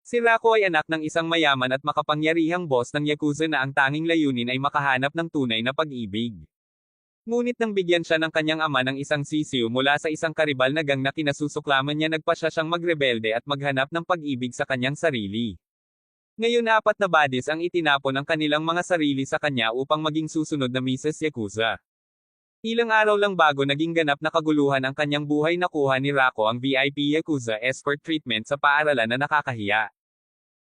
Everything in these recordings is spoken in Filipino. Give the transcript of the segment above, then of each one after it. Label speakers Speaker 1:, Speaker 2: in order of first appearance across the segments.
Speaker 1: Si Rako ay anak ng isang mayaman at makapangyarihang boss ng Yakuza na ang tanging layunin ay makahanap ng tunay na pag-ibig. Ngunit nang bigyan siya ng kanyang ama ng isang sisiw mula sa isang karibal na gang na kinasusuklaman niya, nagpasya siyang magrebelde at maghanap ng pag-ibig sa kanyang sarili. Ngayon 4 na badis ang itinapon ang kanilang mga sarili sa kanya upang maging susunod na Mrs. Yakuza. Ilang araw lang bago naging ganap na kaguluhan ang kanyang buhay, nakuha ni Rako ang VIP Yakuza escort treatment sa paaralan na nakakahiya.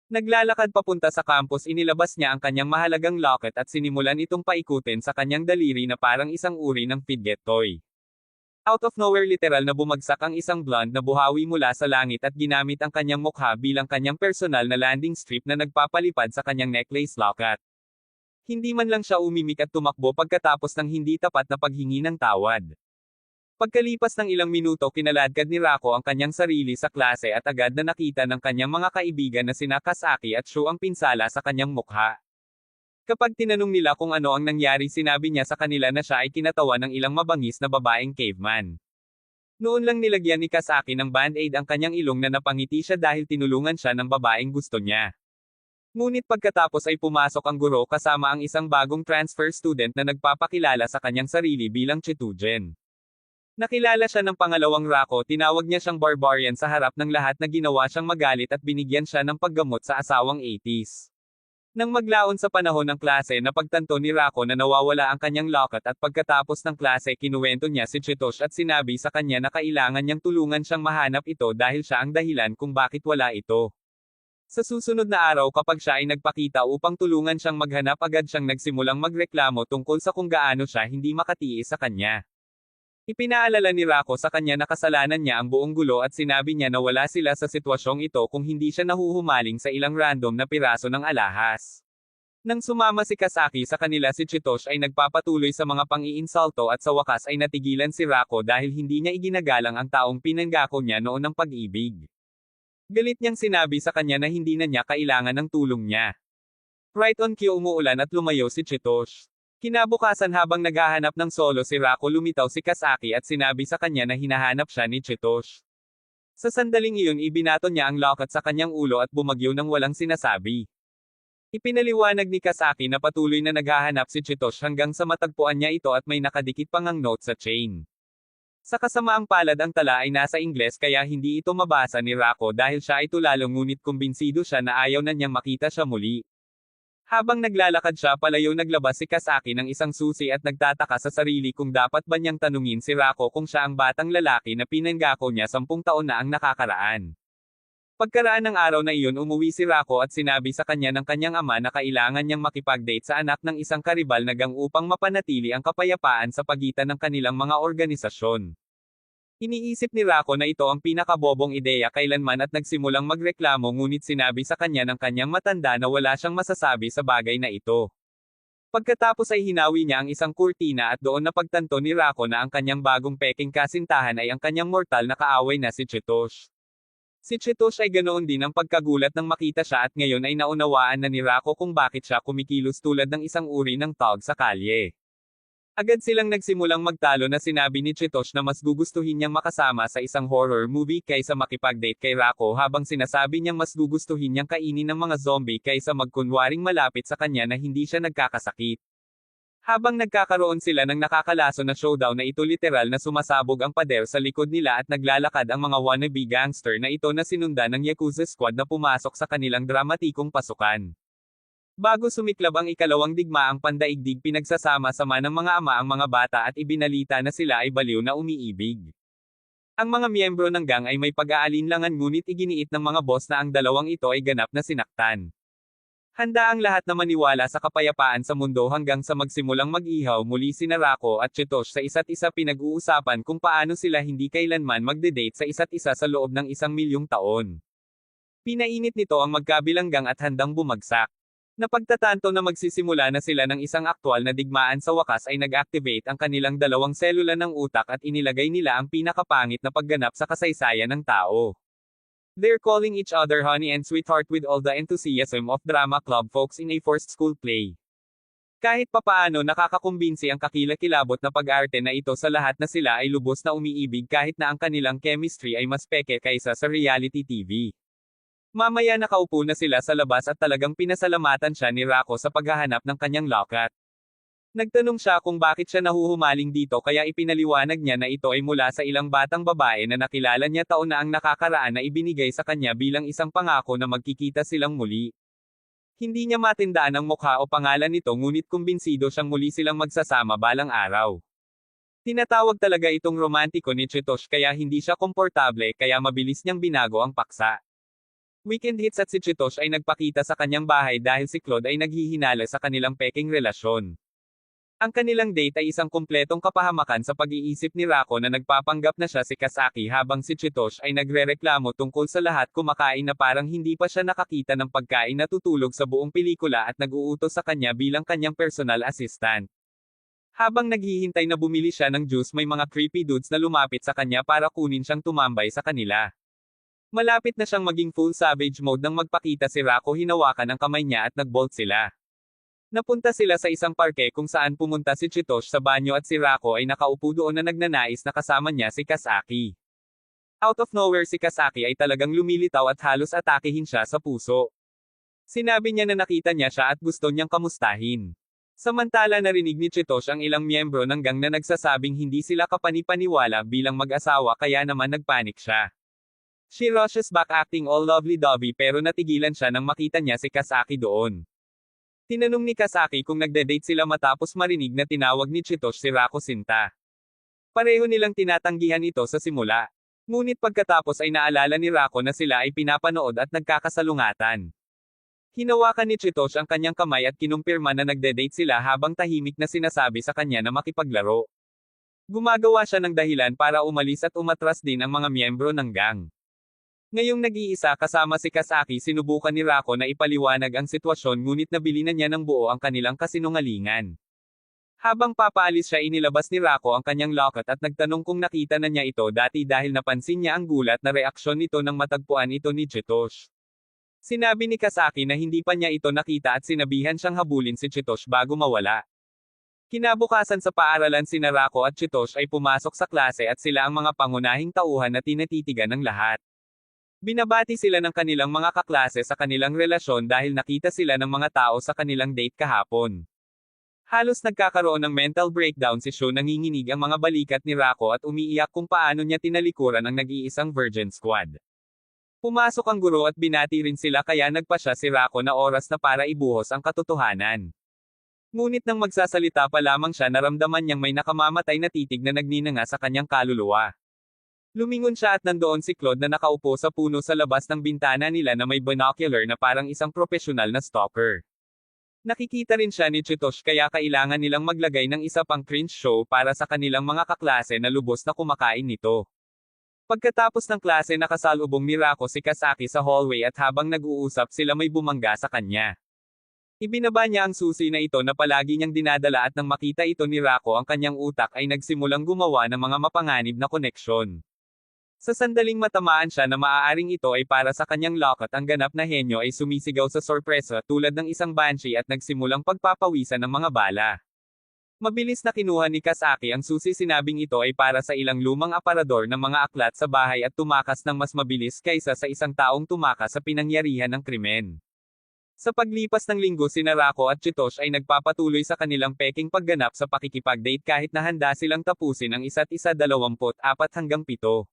Speaker 1: Naglalakad papunta sa campus, inilabas niya ang kanyang mahalagang locket at sinimulan itong paikutin sa kanyang daliri na parang isang uri ng fidget toy. Out of nowhere, literal na bumagsak ang isang blonde na buhawi mula sa langit at ginamit ang kanyang mukha bilang kanyang personal na landing strip na nagpapalipad sa kanyang necklace locket. Hindi man lang siya umimik at tumakbo pagkatapos ng hindi tapat na paghingi ng tawad. Pagkalipas ng ilang minuto, kinaladkad ni Rako ang kanyang sarili sa klase at agad na nakita ng kanyang mga kaibigan na sina Kasaki at Shu ang pinsala sa kanyang mukha. Kapag tinanong nila kung ano ang nangyari, sinabi niya sa kanila na siya ay kinatawa ng ilang mabangis na babaeng caveman. Noon lang nilagyan ni Kasaki ng band-aid ang kanyang ilong na napangiti siya dahil tinulungan siya ng babaeng gusto niya. Ngunit pagkatapos ay pumasok ang guro kasama ang isang bagong transfer student na nagpapakilala sa kanyang sarili bilang Chitujen. Nakilala siya ng pangalawang Rako, tinawag niya siyang barbarian sa harap ng lahat na ginawa siyang magalit at binigyan siya ng paggamot sa asawang 80s. Nang maglaon sa panahon ng klase, napagtanto ni Rako na nawawala ang kanyang locket at pagkatapos ng klase kinuwento niya si Chitosh at sinabi sa kanya na kailangan niyang tulungan siyang mahanap ito dahil siya ang dahilan kung bakit wala ito. Sa susunod na araw, kapag siya ay nagpakita upang tulungan siyang maghanap, agad siyang nagsimulang magreklamo tungkol sa kung gaano siya hindi makatiis sa kanya. Ipinaalala ni Rako sa kanya na kasalanan niya ang buong gulo at sinabi niya na wala sila sa sitwasyong ito kung hindi siya nahuhumaling sa ilang random na piraso ng alahas. Nang sumama si Kasaki sa kanila, si Chitosh ay nagpapatuloy sa mga pang-iinsulto at sa wakas ay natigilan si Rako dahil hindi niya iginagalang ang taong pinanggako niya noon ng pag-ibig. Galit niyang sinabi sa kanya na hindi na niya kailangan ng tulong niya. Right on cue, umuulan at lumayo si Chitosh. Kinabukasan, habang naghahanap ng solo si Rako, lumitaw si Kasaki at sinabi sa kanya na hinahanap siya ni Chitosh. Sa sandaling iyon, ibinato niya ang locket sa kanyang ulo at bumagyo ng walang sinasabi. Ipinaliwanag ni Kasaki na patuloy na naghahanap si Chitosh hanggang sa matagpuan niya ito at may nakadikit pang ang note sa chain. Sa kasamaang palad, ang tala ay nasa Ingles kaya hindi ito mabasa ni Rako dahil siya ay tulalo, ngunit kumbinsido siya na ayaw na niyang makita siya muli. Habang naglalakad siya palayo, naglabas si Kasaki ng isang susi at nagtataka sa sarili kung dapat ba niyang tanungin si Rako kung siya ang batang lalaki na pinanggako niya 10 taon na ang nakakaraan. Pagkaraan ng araw na iyon, umuwi si Rako at sinabi sa kanya ng kanyang ama na kailangan niyang makipag-date sa anak ng isang karibal na gang upang mapanatili ang kapayapaan sa pagitan ng kanilang mga organisasyon. Iniisip ni Rako na ito ang pinakabobong ideya kailanman at nagsimulang magreklamo, ngunit sinabi sa kanya ng kanyang matanda na wala siyang masasabi sa bagay na ito. Pagkatapos ay hinawi niya ang isang kurtina at doon napagtanto ni Rako na ang kanyang bagong peking kasintahan ay ang kanyang mortal na kaaway na si Chitosh. Si Chitosh ay ganoon din ang pagkagulat nang makita siya at ngayon ay naunawaan na ni Rako kung bakit siya kumikilos tulad ng isang uri ng tog sa kalye. Agad silang nagsimulang magtalo na sinabi ni Chitosh na mas gugustuhin niyang makasama sa isang horror movie kaysa makipag-date kay Rako, habang sinasabi niyang mas gugustuhin niyang kainin ng mga zombie kaysa magkunwaring malapit sa kanya na hindi siya nagkakasakit. Habang nagkakaroon sila ng nakakalaso na showdown na ito, literal na sumasabog ang pader sa likod nila at naglalakad ang mga wannabe gangster na ito na sinundan ng Yakuza squad na pumasok sa kanilang dramatikong pasukan. Bago sumiklab ang ikalawang digmaang pandaigdig, pinagsasama-sama ng mga ama ang mga bata at ibinalita na sila ay baliw na umiibig. Ang mga miyembro ng gang ay may pag-aalinlangan, ngunit iginiit ng mga boss na ang dalawang ito ay ganap na sinaktan. Handa ang lahat na maniwala sa kapayapaan sa mundo hanggang sa magsimulang mag-ihaw muli sina Rako at Chitosh sa isa't isa. Pinag-uusapan kung paano sila hindi kailanman magde-date sa isa't isa sa loob ng 1,000,000 taon. Pinainit nito ang magkabilang gang at handang bumagsak. Napagtatanto na magsisimula na sila ng isang aktwal na digmaan, sa wakas ay nag-activate ang kanilang dalawang selula ng utak at inilagay nila ang pinakapangit na pagganap sa kasaysayan ng tao. They're calling each other honey and sweetheart with all the enthusiasm of drama club folks in a forced school play. Kahit papaano nakakakumbinsi ang kakilakilabot na pag-arte na ito sa lahat na sila ay lubos na umiibig kahit na ang kanilang chemistry ay mas peke kaysa sa reality TV. Mamaya nakaupo na sila sa labas at talagang pinasalamatan siya ni Rako sa paghahanap ng kanyang locket. Nagtanong siya kung bakit siya nahuhumaling dito kaya ipinaliwanag niya na ito ay mula sa ilang batang babae na nakilala niya taon na ang nakakaraan na ibinigay sa kanya bilang isang pangako na magkikita silang muli. Hindi niya matindaan ang mukha o pangalan nito ngunit kumbinsido siyang muli silang magsasama balang araw. Tinatawag talaga itong romantiko ni Chitosh kaya hindi siya komportable kaya mabilis niyang binago ang paksa. Weekend hits at si Chitosh ay nagpakita sa kanyang bahay dahil si Claude ay naghihinala sa kanilang peking relasyon. Ang kanilang date ay isang kumpletong kapahamakan sa pag-iisip ni Rako na nagpapanggap na siya si Kasaki habang si Chitosh ay nagrereklamo tungkol sa lahat kumakain na parang hindi pa siya nakakita ng pagkain na tutulog sa buong pelikula at nag-uutos sa kanya bilang kanyang personal assistant. Habang naghihintay na bumili siya ng juice may mga creepy dudes na lumapit sa kanya para kunin siyang tumambay sa kanila. Malapit na siyang maging full savage mode nang magpakita si Rako hinawakan ang kamay niya at nagbolt sila. Napunta sila sa isang parke kung saan pumunta si Chitosh sa banyo at si Rako ay nakaupo doon na nagnanais na kasama niya si Kasaki. Out of nowhere si Kasaki ay talagang lumilitaw at halos atakehin siya sa puso. Sinabi niya na nakita niya siya at gusto niyang kamustahin. Samantala narinig ni Chitosh ang ilang miyembro ng gang na nagsasabing hindi sila kapanipaniwala bilang mag-asawa kaya naman nagpanik siya. She rushes back acting all lovely-dovey pero natigilan siya nang makita niya si Kasaki doon. Tinanong ni Kasaki kung nagde-date sila matapos marinig na tinawag ni Chitosh si Rako sinta. Pareho nilang tinatanggihan ito sa simula. Ngunit pagkatapos ay naalala ni Rako na sila ay pinapanood at nagkakasalungatan. Hinawakan ni Chitosh ang kanyang kamay at kinumpirma na nagde-date sila habang tahimik na sinasabi sa kanya na makipaglaro. Gumagawa siya ng dahilan para umalis at umatras din ang mga miyembro ng gang. Ngayong nag-iisa kasama si Kasaki sinubukan ni Rako na ipaliwanag ang sitwasyon ngunit nabili na niya ng buo ang kanilang kasinungalingan. Habang papaalis siya inilabas ni Rako ang kanyang locket at nagtanong kung nakita na niya ito dati dahil napansin niya ang gulat na reaksyon nito nang matagpuan ito ni Chitosh. Sinabi ni Kasaki na hindi pa niya ito nakita at sinabihan siyang habulin si Chitosh bago mawala. Kinabukasan sa paaralan sina Rako at Chitosh ay pumasok sa klase at sila ang mga pangunahing tauhan na tinatitigan ng lahat. Binabati sila ng kanilang mga kaklase sa kanilang relasyon dahil nakita sila ng mga tao sa kanilang date kahapon. Halos nagkakaroon ng mental breakdown si Sho nanginginig ang mga balikat ni Rako at umiiyak kung paano niya tinalikuran ang nag-iisang virgin squad. Pumasok ang guro at binati rin sila kaya nagpasya si Rako na oras na para ibuhos ang katotohanan. Ngunit nang magsasalita pa lamang siya naramdaman niyang may nakamamatay na titig na nagninanga sa kanyang kaluluwa. Lumingon siya at nandoon si Claude na nakaupo sa puno sa labas ng bintana nila na may binocular na parang isang profesional na stalker. Nakikita rin siya ni Chitosh kaya kailangan nilang maglagay ng isa pang cringe show para sa kanilang mga kaklase na lubos na kumakain nito. Pagkatapos ng klase nakasalubong ni Rako si Kasaki sa hallway at habang nag-uusap sila may bumangga sa kanya. Ibinaba niya ang susi na ito na palagi niyang dinadala at nang makita ito ni Rako ang kanyang utak ay nagsimulang gumawa ng mga mapanganib na koneksyon. Sa sandaling matamaan siya na maaaring ito ay para sa kanyang locket ang ganap na henyo ay sumisigaw sa sorpresa tulad ng isang banshee at nagsimulang pagpapawisan ng mga bala. Mabilis na kinuha ni Kasaki ang susi sinabing ito ay para sa ilang lumang aparador ng mga aklat sa bahay at tumakas ng mas mabilis kaysa sa isang taong tumakas sa pinangyarihan ng krimen. Sa paglipas ng linggo sina Rako at Chitosh ay nagpapatuloy sa kanilang peking pagganap sa pakikipag-date kahit na handa silang tapusin ang isa't isa 24 hanggang 7.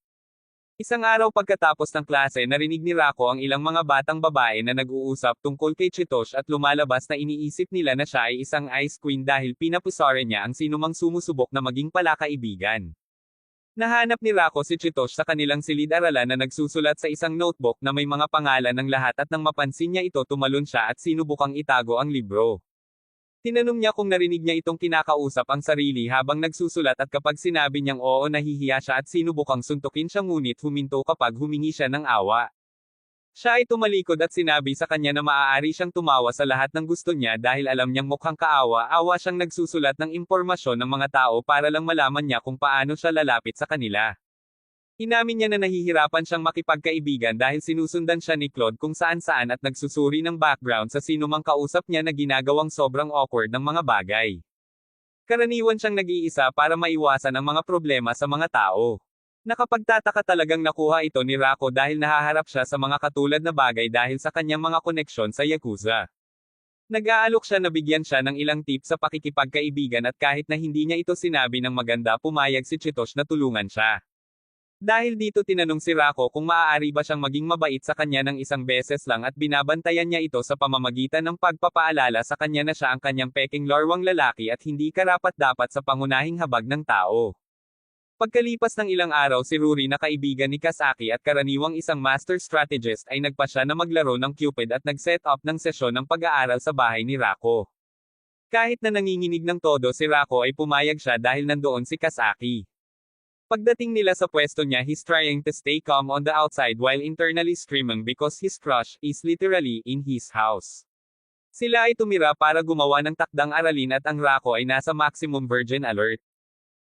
Speaker 1: Isang araw pagkatapos ng klase narinig ni Rako ang ilang mga batang babae na nag-uusap tungkol kay Chitosh at lumalabas na iniisip nila na siya ay isang ice queen dahil pinapusare niya ang sinumang sumusubok na maging palakaibigan. Nahanap ni Rako si Chitosh sa kanilang silid-aralan na nagsusulat sa isang notebook na may mga pangalan ng lahat at nang mapansin niya ito tumalon siya at sinubukang itago ang libro. Tinanong niya kung narinig niya itong kinakausap ang sarili habang nagsusulat at kapag sinabi niyang oo nahihiya siya at sinubukang suntukin siya ngunit huminto kapag humingi siya ng awa. Siya ay tumalikod at sinabi sa kanya na maaari siyang tumawa sa lahat ng gusto niya dahil alam niyang mukhang kaawa-awa siyang nagsusulat ng impormasyon ng mga tao para lang malaman niya kung paano siya lalapit sa kanila. Inamin niya na nahihirapan siyang makipagkaibigan dahil sinusundan siya ni Claude kung saan-saan at nagsusuri ng background sa sinumang kausap niya na ginagawang sobrang awkward ng mga bagay. Karaniwan siyang nag-iisa para maiwasan ang mga problema sa mga tao. Nakapagtataka talagang nakuha ito ni Rako dahil nahaharap siya sa mga katulad na bagay dahil sa kanyang mga koneksyon sa Yakuza. Nag-aalok siya na bigyan siya ng ilang tip sa pakikipagkaibigan at kahit na hindi niya ito sinabi ng maganda pumayag si Chitosh na tulungan siya. Dahil dito tinanong si Rako kung maaari ba siyang maging mabait sa kanya ng isang beses lang at binabantayan niya ito sa pamamagitan ng pagpapaalala sa kanya na siya ang kanyang peking lorwang lalaki at hindi karapat-dapat sa pangunahing habag ng tao. Pagkalipas ng ilang araw si Ruri na kaibigan ni Kasaki at karaniwang isang master strategist ay nagpa siya na maglaro ng Cupid at nag-set up ng sesyon ng pag-aaral sa bahay ni Rako. Kahit na nanginginig ng todo si Rako ay pumayag siya dahil nandoon si Kasaki. Pagdating nila sa pwesto niya he's trying to stay calm on the outside while internally screaming because his crush is literally in his house. Sila ay tumira para gumawa ng takdang aralin at ang Rako ay nasa maximum virgin alert.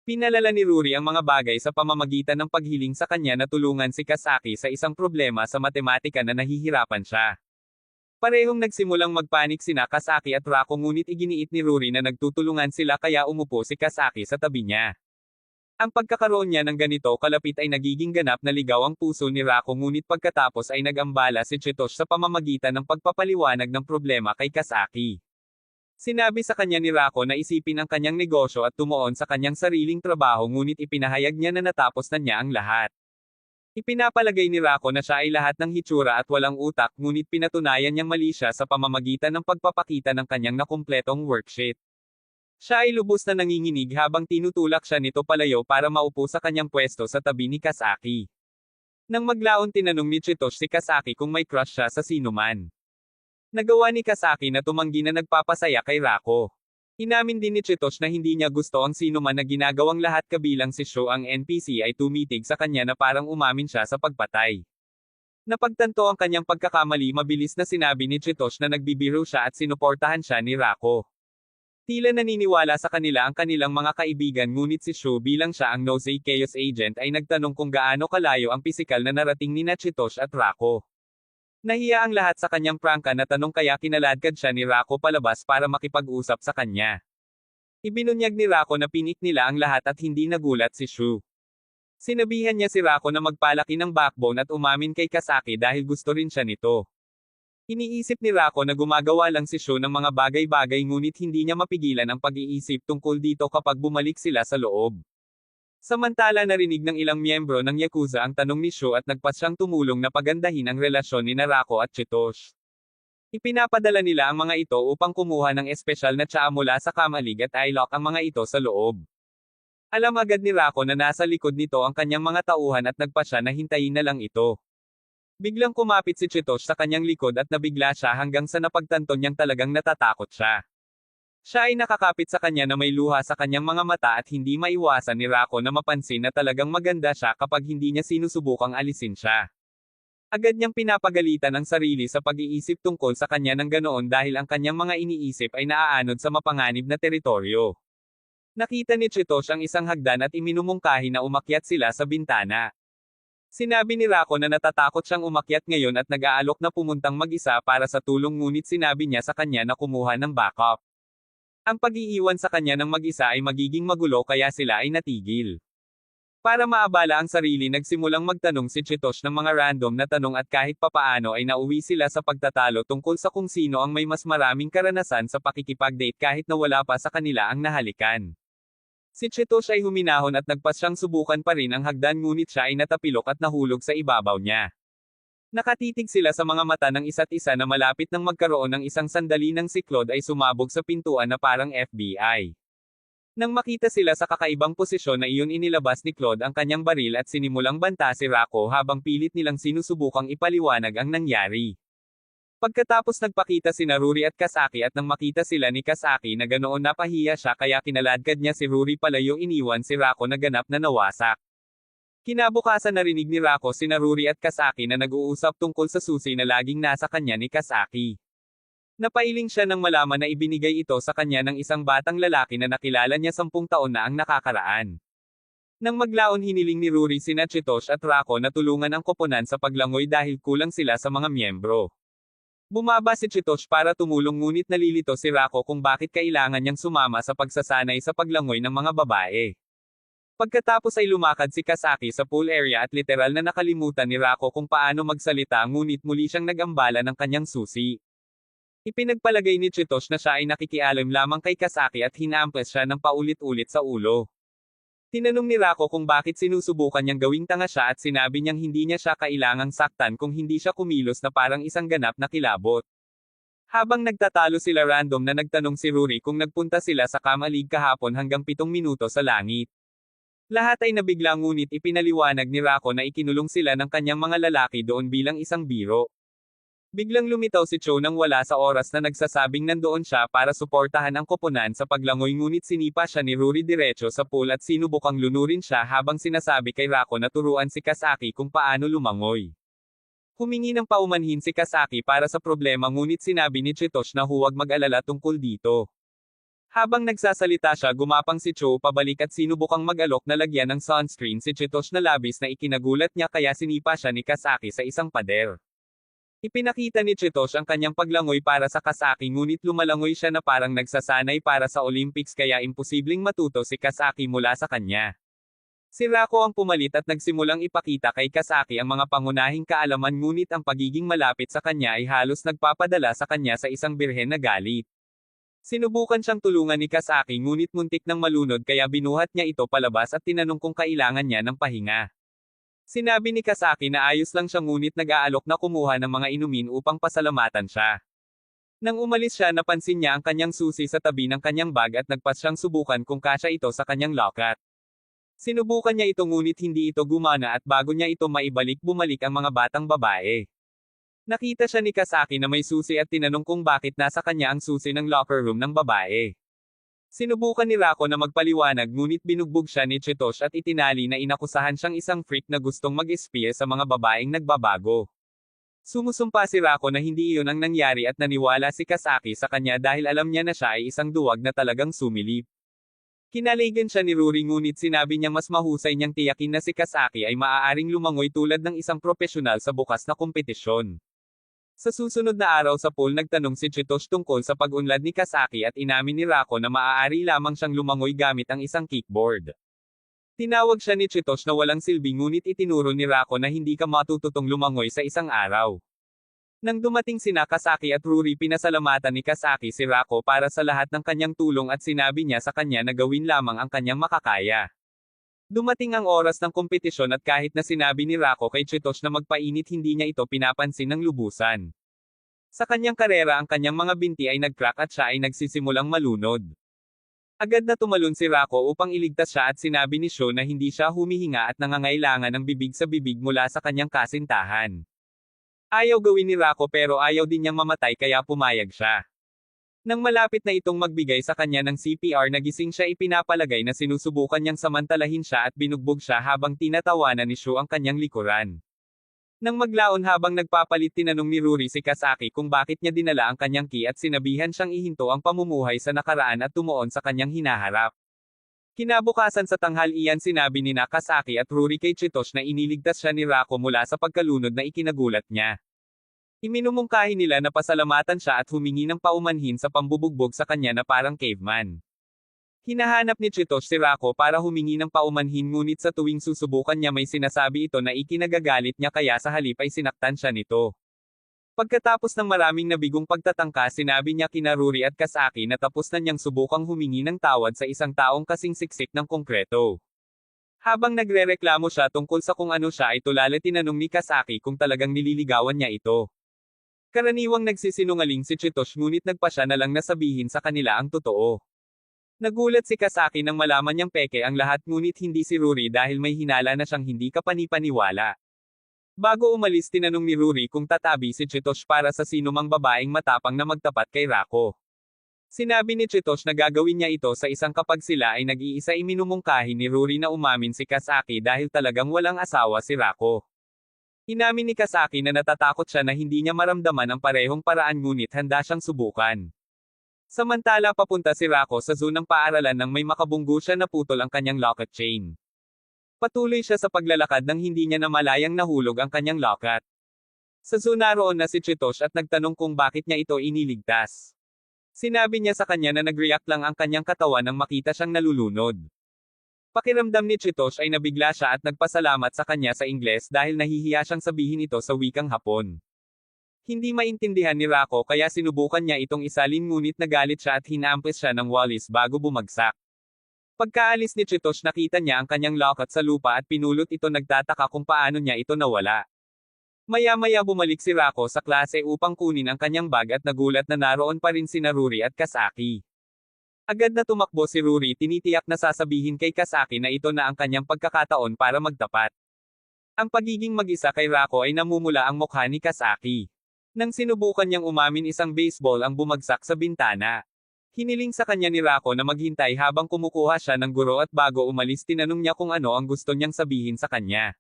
Speaker 1: Pinalala ni Ruri ang mga bagay sa pamamagitan ng paghiling sa kanya na tulungan si Kasaki sa isang problema sa matematika na nahihirapan siya. Parehong nagsimulang magpanik sina Kasaki at Rako ngunit iginiit ni Ruri na nagtutulungan sila kaya umupo si Kasaki sa tabi niya. Ang pagkakaroon niya ng ganito kalapit ay nagiging ganap na ligaw ang puso ni Rako ngunit pagkatapos ay nag-ambala si Chitosh sa pamamagitan ng pagpapaliwanag ng problema kay Kasaki. Sinabi sa kanya ni Rako na isipin ang kanyang negosyo at tumuon sa kanyang sariling trabaho ngunit ipinahayag niya na natapos na niya ang lahat. Ipinapalagay ni Rako na siya ay lahat ng hitsura at walang utak ngunit pinatunayan niyang mali siya sa pamamagitan ng pagpapakita ng kanyang nakumpletong worksheet. Siya ay lubos na nanginginig habang tinutulak siya nito palayo para maupo sa kanyang pwesto sa tabi ni Kasaki. Nang maglaon tinanong ni Chitosh si Kasaki kung may crush siya sa sinuman. Nagawa ni Kasaki na tumanggi na nagpapasaya kay Rako. Inamin din ni Chitosh na hindi niya gusto ang sinuman na ginagawang lahat kabilang si Sho ang NPC ay tumitig sa kanya na parang umamin siya sa pagpatay. Napagtanto ang kanyang pagkakamali mabilis na sinabi ni Chitosh na nagbibiro siya at sinuportahan siya ni Rako. Tila naniniwala sa kanila ang kanilang mga kaibigan ngunit si Sho bilang siya ang Nosei Chaos Agent ay nagtanong kung gaano kalayo ang pisikal na narating ni Chitosh at Rako. Nahiya ang lahat sa kanyang prangka na tanong kaya kinaladkad siya ni Rako palabas para makipag-usap sa kanya. Ibinunyag ni Rako na pinik nila ang lahat at hindi nagulat si Shu. Sinabihan niya si Rako na magpalaki ng backbone at umamin kay Kasaki dahil gusto rin siya nito. Iniisip ni Rako na gumagawa lang si Shu ng mga bagay-bagay ngunit hindi niya mapigilan ang pag-iisip tungkol dito kapag bumalik sila sa loob. Samantala narinig ng ilang miyembro ng Yakuza ang tanong ni Sho at nagpas siyang tumulong na pagandahin ang relasyon ni Rako at Chitosh. Ipinapadala nila ang mga ito upang kumuha ng espesyal na tsaa mula sa kamalig at i-lock ang mga ito sa loob. Alam agad ni Rako na nasa likod nito ang kanyang mga tauhan at nagpa siya na hintayin na lang ito. Biglang kumapit si Chitosh sa kanyang likod at nabigla siya hanggang sa napagtanto niyang talagang natatakot siya. Siya ay nakakapit sa kanya na may luha sa kanyang mga mata at hindi maiwasan ni Rako na mapansin na talagang maganda siya kapag hindi niya sinusubukang alisin siya. Agad niyang pinapagalitan ang sarili sa pag-iisip tungkol sa kanya ng ganoon dahil ang kanyang mga iniisip ay naaanod sa mapanganib na teritoryo. Nakita ni Chitosh ang isang hagdan at iminumungkahi na umakyat sila sa bintana. Sinabi ni Rako na natatakot siyang umakyat ngayon at nag-aalok na pumuntang mag-isa para sa tulong ngunit sinabi niya sa kanya na kumuha ng backup. Ang pag-iiwan sa kanya ng mag-isa ay magiging magulo kaya sila ay natigil. Para maabala ang sarili nagsimulang magtanong si Chitosh ng mga random na tanong at kahit papaano ay nauwi sila sa pagtatalo tungkol sa kung sino ang may mas maraming karanasan sa pakikipag-date kahit na wala pa sa kanila ang nahalikan. Si Chitosh ay huminahon at nagpas siyang subukan pa rin ang hagdan ngunit siya ay natapilok at nahulog sa ibabaw niya. Nakatitig sila sa mga mata ng isa't isa na malapit nang magkaroon ng isang sandali nang si Claude ay sumabog sa pintuan na parang FBI. Nang makita sila sa kakaibang posisyon na iyon inilabas ni Claude ang kanyang baril at sinimulang banta si Rako habang pilit nilang sinusubukang ipaliwanag ang nangyari. Pagkatapos nagpakita si Ruri at Kasaki at nang makita sila ni Kasaki na ganoon napahiya siya kaya kinaladkad niya si Ruri palayo iniwan si Rako na ganap na nawasak. Kinabukasan narinig ni Rako si Ruri at Kasaki na nag-uusap tungkol sa susi na laging nasa kanya ni Kasaki. Napailing siya nang malaman na ibinigay ito sa kanya ng isang batang lalaki na nakilala niya 10 taon na ang nakakaraan. Nang maglaon hiniling ni Ruri sina Chitosh at Rako na tulungan ang koponan sa paglangoy dahil kulang sila sa mga miyembro. Bumaba si Chitosh para tumulong ngunit nalilito si Rako kung bakit kailangan niyang sumama sa pagsasanay sa paglangoy ng mga babae. Pagkatapos ay lumakad si Kasaki sa pool area at literal na nakalimutan ni Rako kung paano magsalita ngunit muli siyang nag-ambala ng kanyang susi. Ipinagpalagay ni Chitosh na siya ay nakikialam lamang kay Kasaki at hinaampas siya ng paulit-ulit sa ulo. Tinanong ni Rako kung bakit sinusubukan niyang gawing tanga siya at sinabi niyang hindi niya siya kailangang saktan kung hindi siya kumilos na parang isang ganap na kilabot. Habang nagtatalo sila random na nagtanong si Ruri kung nagpunta sila sa Kamalig kahapon hanggang 7 minuto sa langit. Lahat ay nabigla ngunit ipinaliwanag ni Rako na ikinulong sila ng kanyang mga lalaki doon bilang isang biro. Biglang lumitaw si Cho nang wala sa oras na nagsasabing nandoon siya para suportahan ang koponan sa paglangoy ngunit sinipa siya ni Ruri diretso sa pool at sinubukang lunurin siya habang sinasabi kay Rako na turuan si Kasaki kung paano lumangoy. Humingi ng paumanhin si Kasaki para sa problema ngunit sinabi ni Chitosh na huwag mag-alala tungkol dito. Habang nagsasalita siya gumapang si Cho pabalik at sinubukang mag-alok na lagyan ng sunscreen si Chitosh na labis na ikinagulat niya kaya sinipa siya ni Kasaki sa isang pader. Ipinakita ni Chitosh ang kanyang paglangoy para sa Kasaki ngunit lumalangoy siya na parang nagsasanay para sa Olympics kaya imposibleng matuto si Kasaki mula sa kanya. Si Rako ang pumalit at nagsimulang ipakita kay Kasaki ang mga pangunahing kaalaman ngunit ang pagiging malapit sa kanya ay halos nagpapadala sa kanya sa isang birhen na galit. Sinubukan siyang tulungan ni Kasaki ngunit muntik nang malunod kaya binuhat niya ito palabas at tinanong kung kailangan niya ng pahinga. Sinabi ni Kasaki na ayos lang siya ngunit nag-aalok na kumuha ng mga inumin upang pasalamatan siya. Nang umalis siya napansin niya ang kanyang susi sa tabi ng kanyang bag at nagpas siyang subukan kung kasya ito sa kanyang locket. Sinubukan niya ito ngunit hindi ito gumana at bago niya ito maibalik bumalik ang mga batang babae. Nakita siya ni Kasaki na may susi at tinanong kung bakit nasa kanya ang susi ng locker room ng babae. Sinubukan ni Rako na magpaliwanag ngunit binugbog siya ni Chitosh at itinali na inakusahan siyang isang freak na gustong mag-espia sa mga babaeng nagbabago. Sumusumpa si Rako na hindi iyon ang nangyari at naniwala si Kasaki sa kanya dahil alam niya na siya ay isang duwag na talagang sumilip. Kinaligan siya ni Ruri ngunit sinabi niyang mas mahusay niyang tiyakin na si Kasaki ay maaaring lumangoy tulad ng isang propesyonal sa bukas na kompetisyon. Sa susunod na araw sa pool nagtanong si Chitosh tungkol sa pag-unlad ni Kasaki at inamin ni Rako na maaari lamang siyang lumangoy gamit ang isang kickboard. Tinawag siya ni Chitosh na walang silbi ngunit itinuro ni Rako na hindi ka matututong lumangoy sa isang araw. Nang dumating sina Kasaki at Ruri pinasalamatan ni Kasaki si Rako para sa lahat ng kanyang tulong at sinabi niya sa kanya na gawin lamang ang kanyang makakaya. Dumating ang oras ng kompetisyon at kahit na sinabi ni Rako kay Chitosh na magpainit hindi niya ito pinapansin ng lubusan. Sa kanyang karera ang kanyang mga binti ay nag-crack at siya ay nagsisimulang malunod. Agad na tumalon si Rako upang iligtas siya at sinabi ni Sho na hindi siya humihinga at nangangailangan ng bibig sa bibig mula sa kanyang kasintahan. Ayaw gawin ni Rako pero ayaw din niyang mamatay kaya pumayag siya. Nang malapit na itong magbigay sa kanya ng CPR nagising siya ipinapalagay na sinusubukan niyang samantalahin siya at binugbog siya habang tinatawanan ni Sho ang kanyang likuran. Nang maglaon habang nagpapalit tinanong ni Ruri si Kasaki kung bakit niya dinala ang kanyang key at sinabihan siyang ihinto ang pamumuhay sa nakaraan at tumuon sa kanyang hinaharap. Kinabukasan sa tanghalian sinabi ni Kasaki at Ruri kay Chitosh na iniligtas siya ni Rako mula sa pagkalunod na ikinagulat niya. Iminumungkahi nila na pasalamatan siya at humingi ng paumanhin sa pambubugbog sa kanya na parang caveman. Hinahanap ni Chitosh si Rako para humingi ng paumanhin ngunit sa tuwing susubukan niya may sinasabi ito na ikinagagalit niya kaya sa halip ay sinaktan siya nito. Pagkatapos ng maraming nabigong pagtatangka sinabi niya kina Ruri at Kasaki na tapos na niyang subukang humingi ng tawad sa isang taong kasing siksik ng konkreto. Habang nagrereklamo siya tungkol sa kung ano siya ay tulala tinanong ni Kasaki kung talagang nililigawan niya ito. Karaniwang nagsisinungaling si Chitosh ngunit nagpa siya na lang na sabihin sa kanila ang totoo. Nagulat si Kasaki nang malaman niyang peke ang lahat ngunit hindi si Ruri dahil may hinala na siyang hindi kapanipaniwala. Bago umalis tinanong ni Ruri kung tatabi si Chitosh para sa sinumang babaeng matapang na magtapat kay Rako. Sinabi ni Chitosh na gagawin niya ito sa isang kapag sila ay nag-iisa iminumungkahi ni Ruri na umamin si Kasaki dahil talagang walang asawa si Rako. Inamin ni Kasaki na natatakot siya na hindi niya maramdaman ang parehong paraan ngunit handa siyang subukan. Samantala papunta si Rako sa zoo ng paaralan nang may makabunggo siya na putol ang kanyang locket chain. Patuloy siya sa paglalakad nang hindi niya namalayang nahulog ang kanyang locket. Sa zoo naroon na si Chitosh at nagtanong kung bakit niya ito iniligtas. Sinabi niya sa kanya na nag-react lang ang kanyang katawan nang makita siyang nalulunod. Pakiramdam ni Chitosh ay nabigla siya at nagpasalamat sa kanya sa Ingles dahil nahihiya siyang sabihin ito sa wikang Hapon. Hindi maintindihan ni Rako kaya sinubukan niya itong isalin ngunit nagalit siya at hinampis siya ng walis bago bumagsak. Pagkaalis ni Chitosh nakita niya ang kanyang locket sa lupa at pinulot ito nagtataka kung paano niya ito nawala. Maya-maya bumalik si Rako sa klase upang kunin ang kanyang bag at nagulat na naroon pa rin sina Ruri at Kasaki. Agad na tumakbo si Ruri tinitiyak na sasabihin kay Kasaki na ito na ang kanyang pagkakataon para magtapat. Ang pagiging mag-isa kay Rako ay namumula ang mukha ni Kasaki. Nang sinubukan niyang umamin isang baseball ang bumagsak sa bintana. Hiniling sa kanya ni Rako na maghintay habang kumukuha siya ng guro at bago umalis tinanong niya kung ano ang gusto niyang sabihin sa kanya.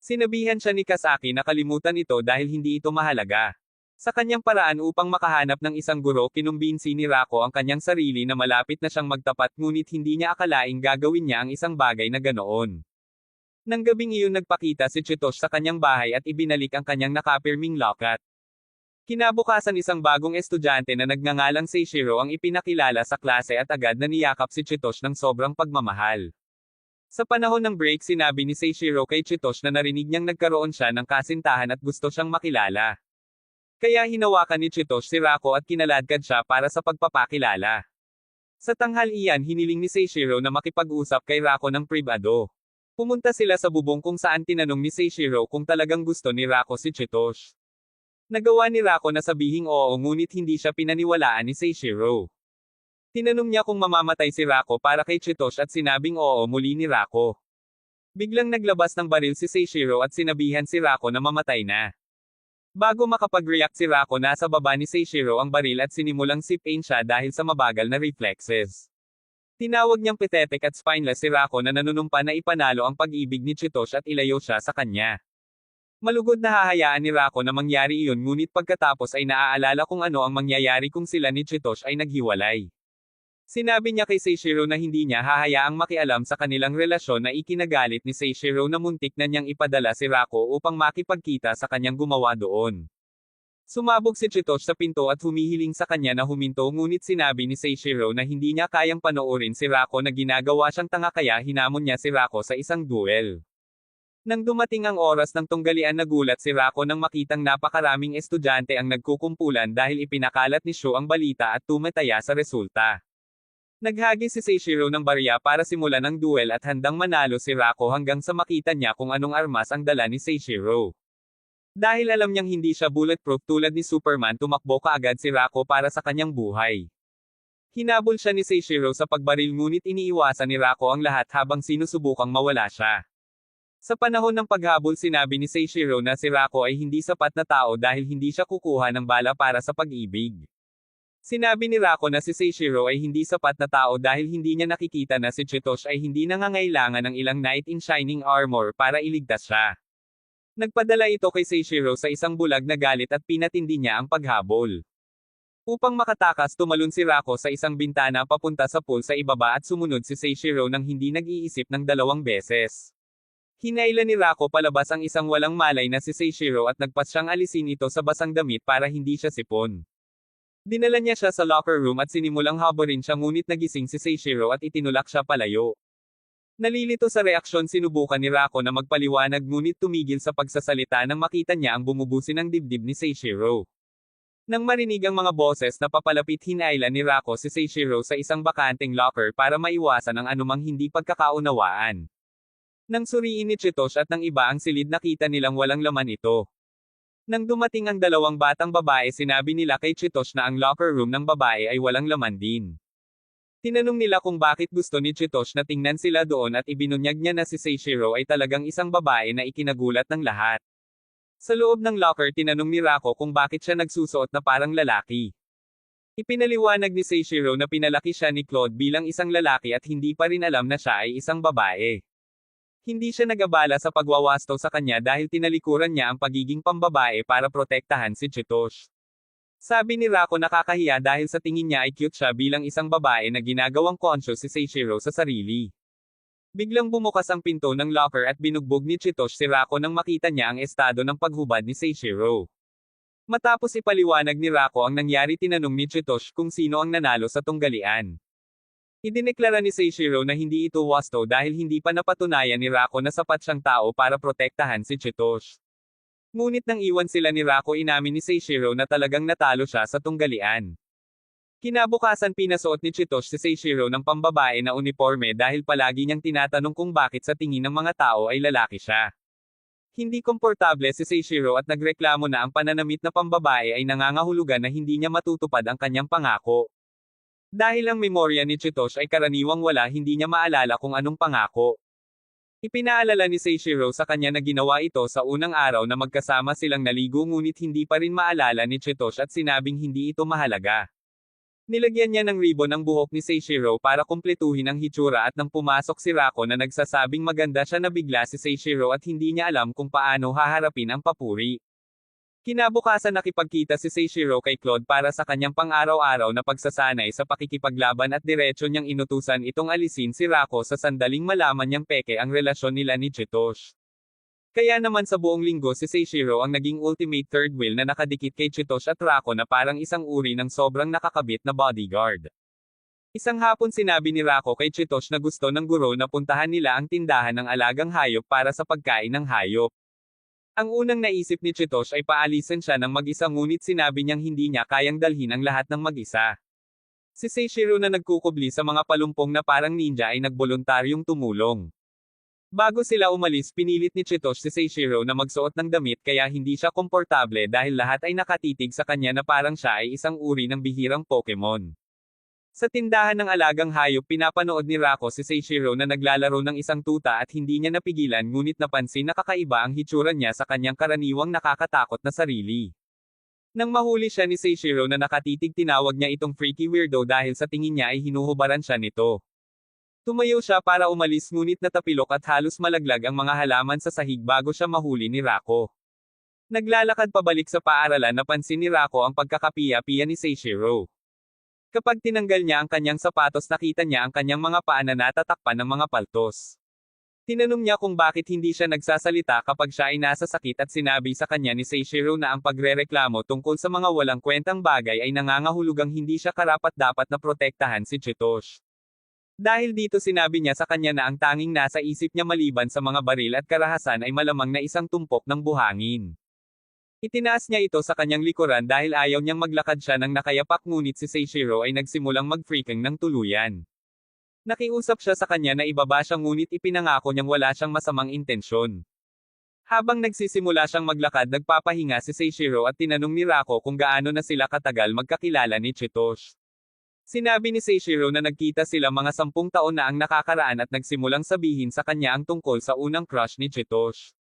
Speaker 1: Sinabihan siya ni Kasaki na kalimutan ito dahil hindi ito mahalaga. Sa kanyang paraan upang makahanap ng isang guro kinumbinsi ni Rako ang kanyang sarili na malapit na siyang magtapat ngunit hindi niya akalaing gagawin niya ang isang bagay na ganoon. Nang gabing iyon nagpakita si Chitosh sa kanyang bahay at ibinalik ang kanyang nakapirming locket. Kinabukasan isang bagong estudyante na nagngangalang Seishiro ang ipinakilala sa klase at agad na niyakap si Chitosh ng sobrang pagmamahal. Sa panahon ng break sinabi ni Seishiro kay Chitosh na narinig niyang nagkaroon siya ng kasintahan at gusto siyang makilala. Kaya hinawakan ni Chitosh si Rako at kinaladkad siya para sa pagpapakilala. Sa tanghalian hiniling ni Seishiro na makipag-usap kay Rako ng pribado. Pumunta sila sa bubong kung saan tinanong ni Seishiro kung talagang gusto ni Rako si Chitosh. Nagawa ni Rako na sabihing oo ngunit hindi siya pinaniwalaan ni Seishiro. Tinanong niya kung mamamatay si Rako para kay Chitosh at sinabing oo muli ni Rako. Biglang naglabas ng baril si Seishiro at sinabihan si Rako na mamatay na. Bago makapag-react si Rako nasa baba ni Seishiro ang baril at sinimulang sipin siya dahil sa mabagal na reflexes. Tinawag niyang pathetic at spineless si Rako na nanunumpa na ipanalo ang pag-ibig ni Chitosh at ilayo siya sa kanya. Malugod na hahayaan ni Rako na mangyari iyon ngunit pagkatapos ay naaalala kung ano ang mangyayari kung sila ni Chitosh ay naghiwalay. Sinabi niya kay Seishiro na hindi niya hahayaang makialam sa kanilang relasyon na ikinagalit ni Seishiro na muntik na niyang ipadala si Rako upang makipagkita sa kanyang gumawa doon. Sumabog si Chitosh sa pinto at humihiling sa kanya na huminto ngunit sinabi ni Seishiro na hindi niya kayang panoorin si Rako na ginagawa siyang tanga kaya hinamon niya si Rako sa isang duel. Nang dumating ang oras ng tunggalian nagulat si Rako nang makitang napakaraming estudyante ang nagkukumpulan dahil ipinakalat ni Sho ang balita at tumataya sa resulta. Naghagi si Seishiro ng barya para simulan ang duel at handang manalo si Rako hanggang sa makita niya kung anong armas ang dala ni Seishiro. Dahil alam niyang hindi siya bulletproof tulad ni Superman tumakbo kaagad si Rako para sa kanyang buhay. Hinabol siya ni Seishiro sa pagbaril ngunit iniiwasan ni Rako ang lahat habang sinusubukang mawala siya. Sa panahon ng paghabol sinabi ni Seishiro na si Rako ay hindi sapat na tao dahil hindi siya kukuha ng bala para sa pag-ibig. Sinabi ni Rako na si Seishiro ay hindi sapat na tao dahil hindi niya nakikita na si Chitosh ay hindi nangangailangan ng ilang knight in shining armor para iligtas siya. Nagpadala ito kay Seishiro sa isang bulag na galit at pinatindi niya ang paghabol. Upang makatakas tumalon si Rako sa isang bintana papunta sa pool sa ibaba at sumunod si Seishiro nang hindi nag-iisip ng 2 beses. Hinailan ni Rako palabas ang isang walang malay na si Seishiro at nagpas siyang alisin ito sa basang damit para hindi siya sipon. Dinala niya siya sa locker room at sinimulang haborin siya ngunit nagising si Seishiro at itinulak siya palayo. Nalilito sa reaksyon sinubukan ni Rako na magpaliwanag ngunit tumigil sa pagsasalita nang makita niya ang bumubusi ng dibdib ni Seishiro. Nang marinig ang mga boses na papalapit hinailan ni Rako si Seishiro sa isang bakanteng locker para maiwasan ang anumang hindi pagkakaunawaan. Nang suriin ni Chitosh at ng iba ang silid nakita nilang walang laman ito. Nang dumating ang 2 batang babae sinabi nila kay Chitosh na ang locker room ng babae ay walang laman din. Tinanong nila kung bakit gusto ni Chitosh na tingnan sila doon at ibinunyag niya na si Seishiro ay talagang isang babae na ikinagulat ng lahat. Sa loob ng locker tinanong ni Rako kung bakit siya nagsusuot na parang lalaki. Ipinaliwanag ni Seishiro na pinalaki siya ni Claude bilang isang lalaki at hindi pa rin alam na siya ay isang babae. Hindi siya nag-abala sa pagwawasto sa kanya dahil tinalikuran niya ang pagiging pambabae para protektahan si Chitosh. Sabi ni Rako nakakahiya dahil sa tingin niya ay cute siya bilang isang babae na ginagawang conscious si Seishiro sa sarili. Biglang bumukas ang pinto ng locker at binugbog ni Chitosh si Rako nang makita niya ang estado ng paghubad ni Seishiro. Matapos ipaliwanag ni Rako ang nangyari tinanong ni Chitosh kung sino ang nanalo sa tunggalian. Idineklara ni Seishiro na hindi ito wasto dahil hindi pa napatunayan ni Rako na sapat siyang tao para protektahan si Chitosh. Ngunit nang iwan sila ni Rako, inamin ni Seishiro na talagang natalo siya sa tunggalian. Kinabukasan pinasuot ni Chitosh si Seishiro ng pambabae na uniforme dahil palagi niyang tinatanong kung bakit sa tingin ng mga tao ay lalaki siya. Hindi komportable si Seishiro at nagreklamo na ang pananamit na pambabae ay nangangahulugan na hindi niya matutupad ang kanyang pangako. Dahil ang memorya ni Chitosh ay karaniwang wala, hindi niya maalala kung anong pangako. Ipinaalala ni Seishiro sa kanya na ginawa ito sa unang araw na magkasama silang naligo, ngunit hindi pa rin maalala ni Chitosh at sinabing hindi ito mahalaga. Nilagyan niya ng ribbon ang buhok ni Seishiro para kumpletuhin ang hitsura at nang pumasok si Rako na nagsasabing maganda siya, nabigla si Seishiro at hindi niya alam kung paano haharapin ang papuri. Kinabukasan nakipagkita si Seishiro kay Claude para sa kanyang pang-araw-araw na pagsasanay sa pakikipaglaban at diretso niyang inutusan itong alisin si Rako sa sandaling malaman niyang peke ang relasyon nila ni Chitosh. Kaya naman sa buong linggo si Seishiro ang naging ultimate third wheel na nakadikit kay Chitosh at Rako na parang isang uri ng sobrang nakakabit na bodyguard. Isang hapon sinabi ni Rako kay Chitosh na gusto ng guro na puntahan nila ang tindahan ng alagang hayop para sa pagkain ng hayop. Ang unang naisip ni Chitosh ay paalisin siya ng mag-isa, ngunit sinabi niyang hindi niya kayang dalhin ang lahat ng mag-isa. Si Seishiro na nagkukubli sa mga palumpong na parang ninja ay nagboluntaryong tumulong. Bago sila umalis, pinilit ni Chitosh si Seishiro na magsuot ng damit kaya hindi siya komportable dahil lahat ay nakatitig sa kanya na parang siya ay isang uri ng bihirang Pokemon. Sa tindahan ng alagang hayop, pinapanood ni Rako si Seishiro na naglalaro ng isang tuta at hindi niya napigilan, ngunit napansin na kakaiba ang hitsura niya sa kanyang karaniwang nakakatakot na sarili. Nang mahuli siya ni Seishiro na nakatitig, tinawag niya itong freaky weirdo dahil sa tingin niya ay hinuhubaran siya nito. Tumayo siya para umalis, ngunit natapilok at halos malaglag ang mga halaman sa sahig bago siya mahuli ni Rako. Naglalakad pabalik sa paaralan, napansin ni Rako ang pagkakapiya-piya ni Seishiro. Kapag tinanggal niya ang kanyang sapatos, nakita niya ang kanyang mga paa na natatakpan ng mga paltos. Tinanong niya kung bakit hindi siya nagsasalita kapag siya ay nasa sakit at sinabi sa kanya ni Seishiro na ang pagrereklamo tungkol sa mga walang kwentang bagay ay nangangahulugang hindi siya karapat-dapat na protektahan si Chitosh. Dahil dito sinabi niya sa kanya na ang tanging nasa isip niya maliban sa mga baril at karahasan ay malamang na isang tumpok ng buhangin. Itinaas niya ito sa kanyang likuran dahil ayaw niyang maglakad siya ng nakayapak, ngunit si Seishiro ay nagsimulang mag-freaking ng tuluyan. Nakiusap siya sa kanya na ibaba siya, ngunit ipinangako niyang wala siyang masamang intensyon. Habang nagsisimula siyang maglakad, nagpapahinga si Seishiro at tinanong ni Rako kung gaano na sila katagal magkakilala ni Chitosh. Sinabi ni Seishiro na nagkita sila mga 10 taon na ang nakakaraan at nagsimulang sabihin sa kanya ang tungkol sa unang crush ni Chitosh.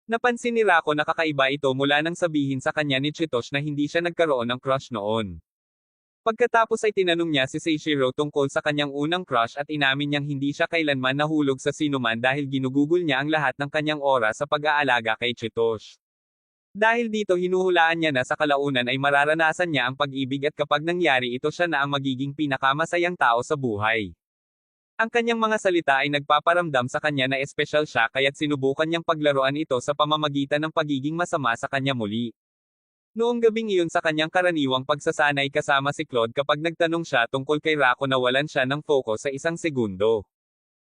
Speaker 1: Napansin ni Rako na kakaiba ito mula nang sabihin sa kanya ni Chitosh na hindi siya nagkaroon ng crush noon. Pagkatapos ay tinanong niya si Seishiro tungkol sa kanyang unang crush at inamin niyang hindi siya kailanman nahulog sa sinuman dahil ginugugol niya ang lahat ng kanyang oras sa pag-aalaga kay Chitosh. Dahil dito hinuhulaan niya na sa kalaunan ay mararanasan niya ang pag-ibig at kapag nangyari ito, siya na ang magiging pinakamasayang tao sa buhay. Ang kanyang mga salita ay nagpaparamdam sa kanya na espesyal siya, kaya't sinubukan niyang paglaruan ito sa pamamagitan ng pagiging masama sa kanya muli. Noong gabing iyon sa kanyang karaniwang pagsasanay kasama si Claude, kapag nagtanong siya tungkol kay Rako, nawalan siya ng focus sa isang segundo.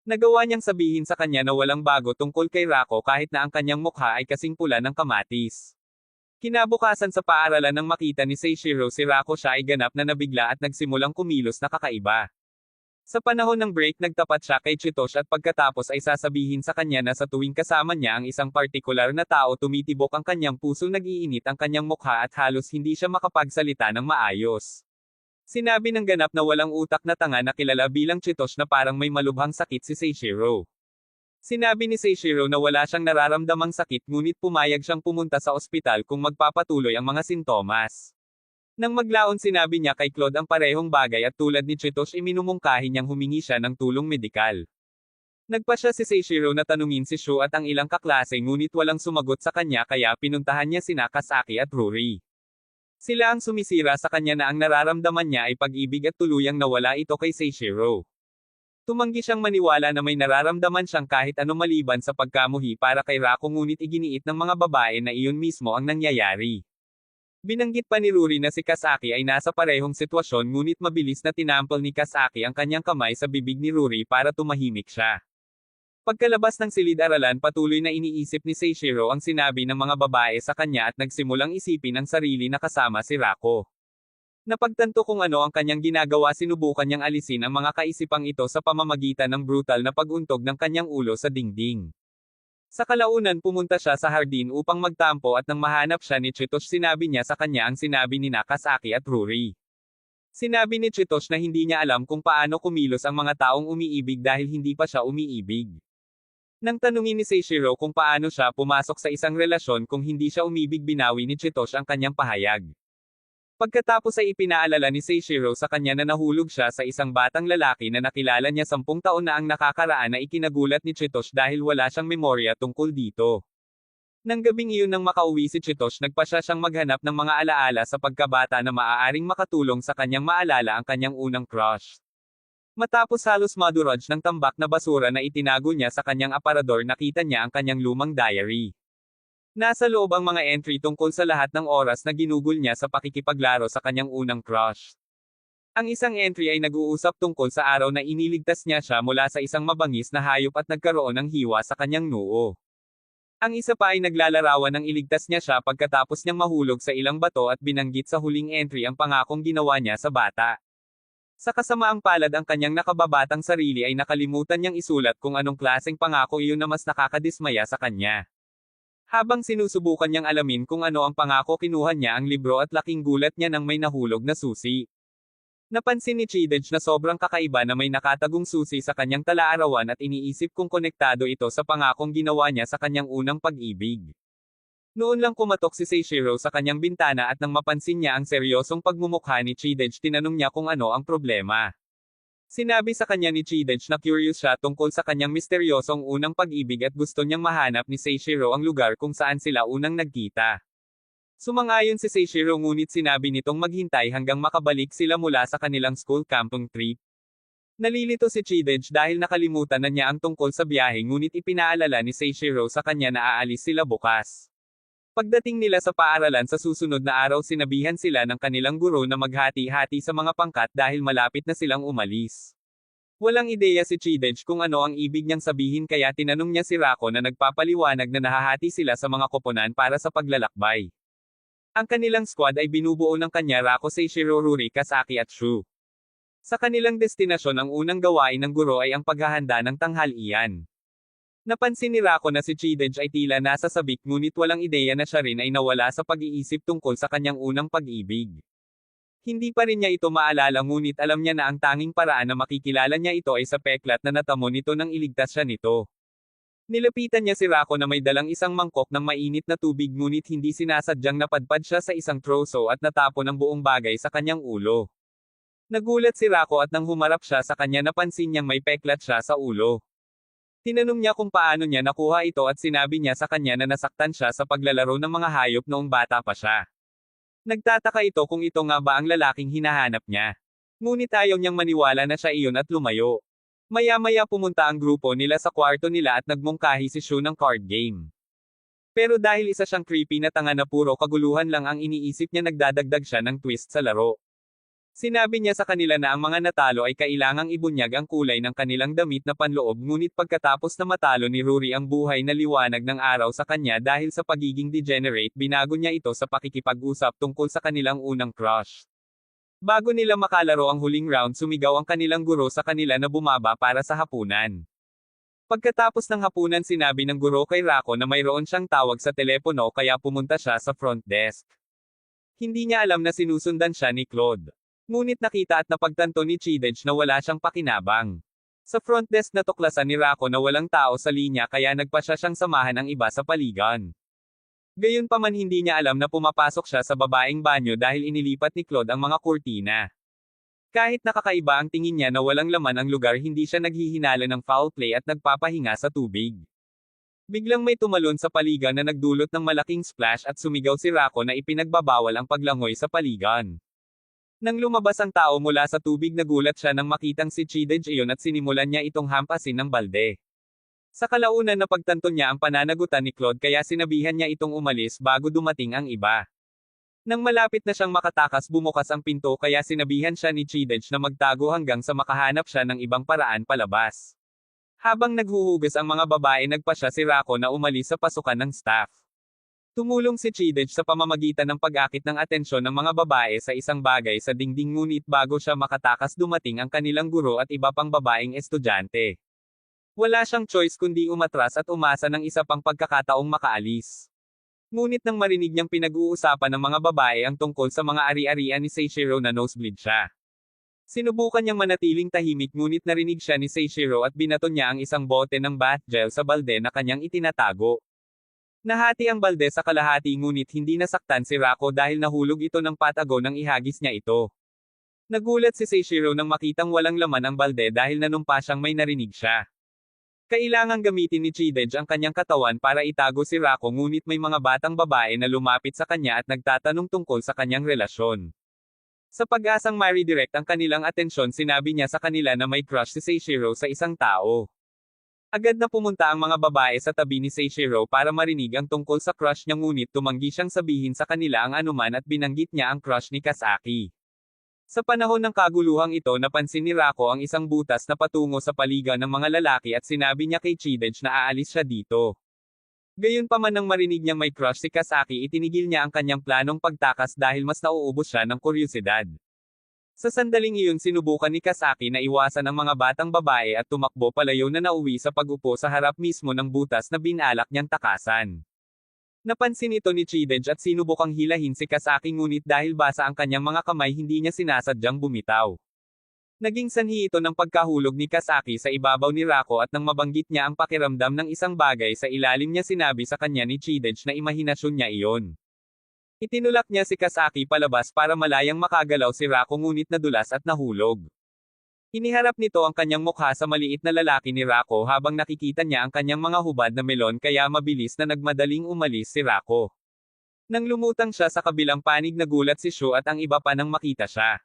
Speaker 1: Nagawa niyang sabihin sa kanya na walang bago tungkol kay Rako kahit na ang kanyang mukha ay kasing pula ng kamatis. Kinabukasan sa paaralan, nang makita ni Seishiro si Rako, siya ay ganap na nabigla at nagsimulang kumilos na kakaiba. Sa panahon ng break, nagtapat siya kay Chitosh at pagkatapos ay sasabihin sa kanya na sa tuwing kasama niya ang isang partikular na tao, tumitibok ang kanyang puso, nag-iinit ang kanyang mukha at halos hindi siya makapagsalita ng maayos. Sinabi ng ganap na walang utak na tanga na kilala bilang Chitosh na parang may malubhang sakit si Seishiro. Sinabi ni Seishiro na wala siyang nararamdamang sakit, ngunit pumayag siyang pumunta sa ospital kung magpapatuloy ang mga sintomas. Nang maglaon, sinabi niya kay Claude ang parehong bagay at tulad ni Chitosh, iminumungkahi niyang humingi siya ng tulong medikal. Nagpa siya si Seishiro na tanungin si Shu at ang ilang kaklase, ngunit walang sumagot sa kanya, kaya pinuntahan niya sina Kasaki at Ruri. Sila ang sumisira sa kanya na ang nararamdaman niya ay pag-ibig at tuluyang nawala ito kay Seishiro. Tumanggi siyang maniwala na may nararamdaman siyang kahit ano maliban sa pagkamuhi para kay Rako, ngunit iginiit ng mga babae na iyon mismo ang nangyayari. Binanggit pa ni Ruri na si Kasaki ay nasa parehong sitwasyon ngunit mabilis na tinampol ni Kasaki ang kanyang kamay sa bibig ni Ruri para tumahimik siya. Pagkalabas ng silid-aralan patuloy na iniisip ni Seishiro ang sinabi ng mga babae sa kanya at nagsimulang isipin ang sarili na kasama si Rako. Napagtanto kung ano ang kanyang ginagawa sinubukan niyang alisin ang mga kaisipang ito sa pamamagitan ng brutal na pag-untog ng kanyang ulo sa dingding. Sa kalaunan pumunta siya sa hardin upang magtampo at nang mahanap siya ni Chitosh sinabi niya sa kanya ang sinabi ni Kasaki at Ruri. Sinabi ni Chitosh na hindi niya alam kung paano kumilos ang mga taong umiibig dahil hindi pa siya umiibig. Nang tanungin ni Seishiro kung paano siya pumasok sa isang relasyon kung hindi siya umibig binawi ni Chitosh ang kanyang pahayag. Pagkatapos ay ipinaalala ni Seishiro sa kanya na nahulog siya sa isang batang lalaki na nakilala niya 10 taon na ang nakakaraan na ikinagulat ni Chitosh dahil wala siyang memorya tungkol dito. Nang gabing iyon nang makauwi si Chitosh nagpasya siyang maghanap ng mga alaala sa pagkabata na maaaring makatulong sa kanyang maalala ang kanyang unang crush. Matapos halos madurog ng tambak na basura na itinago niya sa kanyang aparador nakita niya ang kanyang lumang diary. Nasa loob ang mga entry tungkol sa lahat ng oras na ginugol niya sa pakikipaglaro sa kanyang unang crush. Ang isang entry ay nag-uusap tungkol sa araw na iniligtas niya siya mula sa isang mabangis na hayop at nagkaroon ng hiwa sa kanyang noo. Ang isa pa ay naglalarawan ng iligtas niya siya pagkatapos niyang mahulog sa ilang bato at binanggit sa huling entry ang pangakong ginawa niya sa bata. Sa kasamaang palad ang kanyang nakababatang sarili ay nakalimutan niyang isulat kung anong klaseng pangako iyon na mas nakakadismaya sa kanya. Habang sinusubukan niyang alamin kung ano ang pangako kinuha niya ang libro at laking gulat niya nang may nahulog na susi. Napansin ni Chidej na sobrang kakaiba na may nakatagong susi sa kanyang talaarawan at iniisip kung konektado ito sa pangakong ginawa niya sa kanyang unang pag-ibig. Noon lang kumatok si Seishiro sa kanyang bintana at nang mapansin niya ang seryosong pagmumukha ni Chidej tinanong niya kung ano ang problema. Sinabi sa kanya ni Chidej na curious siya tungkol sa kanyang misteryosong unang pag-ibig at gusto niyang mahanap ni Seishiro ang lugar kung saan sila unang nagkita. Sumang-ayon si Seishiro ngunit sinabi nitong maghintay hanggang makabalik sila mula sa kanilang school camping trip. Nalilito si Chidej dahil nakalimutan na niya ang tungkol sa biyahe ngunit ipinaalala ni Seishiro sa kanya na aalis sila bukas. Pagdating nila sa paaralan sa susunod na araw sinabihan sila ng kanilang guro na maghati-hati sa mga pangkat dahil malapit na silang umalis. Walang ideya si Chidej kung ano ang ibig niyang sabihin kaya tinanong niya si Rako na nagpapaliwanag na nahahati sila sa mga koponan para sa paglalakbay. Ang kanilang squad ay binubuo ng kanya Rako Seishiro Ruri Kasaki at Shu. Sa kanilang destinasyon ang unang gawain ng guro ay ang paghahanda ng tanghalian. Napansin ni Rako na si Chidej ay tila nasa sabik ngunit walang ideya na siya rin ay nawala sa pag-iisip tungkol sa kanyang unang pag-ibig. Hindi pa rin niya ito maalala ngunit alam niya na ang tanging paraan na makikilala niya ito ay sa peklat na natamo nito nang iligtas siya nito. Nilapitan niya si Rako na may dalang isang mangkok ng mainit na tubig ngunit hindi sinasadyang napadpad siya sa isang troso at natapon ang buong bagay sa kanyang ulo. Nagulat si Rako at nang humarap siya sa kanya napansin niyang may peklat siya sa ulo. Tinanong niya kung paano niya nakuha ito at sinabi niya sa kanya na nasaktan siya sa paglalaro ng mga hayop noong bata pa siya. Nagtataka ito kung ito nga ba ang lalaking hinahanap niya. Ngunit ayaw niyang maniwala na siya iyon at lumayo. Maya-maya pumunta ang grupo nila sa kwarto nila at nagmungkahi si Shu ng card game. Pero dahil isa siyang creepy na tanga na puro kaguluhan lang ang iniisip niya nagdadagdag siya ng twist sa laro. Sinabi niya sa kanila na ang mga natalo ay kailangang ibunyag ang kulay ng kanilang damit na panloob ngunit pagkatapos na matalo ni Ruri ang buhay na liwanag ng araw sa kanya dahil sa pagiging degenerate binago niya ito sa pakikipag-usap tungkol sa kanilang unang crush. Bago nila makalaro ang huling round sumigaw ang kanilang guro sa kanila na bumaba para sa hapunan. Pagkatapos ng hapunan sinabi ng guro kay Rako na mayroon siyang tawag sa telepono kaya pumunta siya sa front desk. Hindi niya alam na sinusundan siya ni Claude. Ngunit nakita at napagtanto ni Chidej na wala siyang pakinabang. Sa front desk natuklasan ni Rako na walang tao sa linya kaya nagpasya siyang samahan ang iba sa paligan. Gayunpaman hindi niya alam na pumapasok siya sa babaeng banyo dahil inilipat ni Claude ang mga kurtina. Kahit nakakaiba ang tingin niya na walang laman ang lugar hindi siya naghihinala ng foul play at nagpapahinga sa tubig. Biglang may tumalon sa paligan na nagdulot ng malaking splash at sumigaw si Rako na ipinagbabawal ang paglangoy sa paligan. Nang lumabas ang tao mula sa tubig nagulat siya nang makitang si Chidej iyon at sinimulan niya itong hampasin ng balde. Sa kalaunan napagtanto niya ang pananagutan ni Claude kaya sinabihan niya itong umalis bago dumating ang iba. Nang malapit na siyang makatakas bumukas ang pinto kaya sinabihan siya ni Chidej na magtago hanggang sa makahanap siya ng ibang paraan palabas. Habang naghuhugas ang mga babae nagpasya si Rako na umalis sa pasukan ng staff. Tumulong si Chidej sa pamamagitan ng pag-akit ng atensyon ng mga babae sa isang bagay sa dingding ngunit bago siya makatakas dumating ang kanilang guro at iba pang babaeng estudyante. Wala siyang choice kundi umatras at umasa ng isa pang pagkakataong makaalis. Ngunit nang marinig niyang pinag-uusapan ng mga babae ang tungkol sa mga ari-arian ni Seishiro na nosebleed siya. Sinubukan niyang manatiling tahimik ngunit narinig siya ni Seishiro at binato niya ang isang bote ng bath gel sa balde na kanyang itinatago. Nahati ang balde sa kalahati ngunit hindi nasaktan si Rako dahil nahulog ito ng patago nang ihagis niya ito. Nagulat si Seishiro nang makitang walang laman ang balde dahil nanumpa siyang may narinig siya. Kailangang gamitin ni Chidej ang kanyang katawan para itago si Rako ngunit may mga batang babae na lumapit sa kanya at nagtatanong tungkol sa kanyang relasyon. Sa pag-asang ma-redirect ang kanilang atensyon sinabi niya sa kanila na may crush si Seishiro sa isang tao. Agad na pumunta ang mga babae sa tabi ni Seishiro para marinig ang tungkol sa crush niya ngunit tumanggi siyang sabihin sa kanila ang anuman at binanggit niya ang crush ni Kasaki. Sa panahon ng kaguluhang ito napansin ni Rako ang isang butas na patungo sa paligan ng mga lalaki at sinabi niya kay Chidej na aalis siya dito. Gayunpaman nang marinig niyang may crush si Kasaki itinigil niya ang kanyang planong pagtakas dahil mas nauubos siya ng kuryusidad. Sa sandaling iyon sinubukan ni Kasaki na iwasan ang mga batang babae at tumakbo palayo na nauwi sa pag-upo sa harap mismo ng butas na binalak niyang takasan. Napansin ito ni Chidej at sinubukang hilahin si Kasaki ngunit dahil basa ang kanyang mga kamay hindi niya sinasadyang bumitaw. Naging sanhi ito ng pagkahulog ni Kasaki sa ibabaw ni Rako at nang mabanggit niya ang pakiramdam ng isang bagay sa ilalim niya sinabi sa kanya ni Chidej na imahinasyon niya iyon. Itinulak niya si Kasaki palabas para malayang makagalaw si Rako ngunit nadulas at nahulog. Iniharap nito ang kanyang mukha sa maliit na lalaki ni Rako habang nakikita niya ang kanyang mga hubad na melon kaya mabilis na nagmadaling umalis si Rako. Nang lumutang siya sa kabilang panig nagulat si Shu at ang iba pa nang makita siya.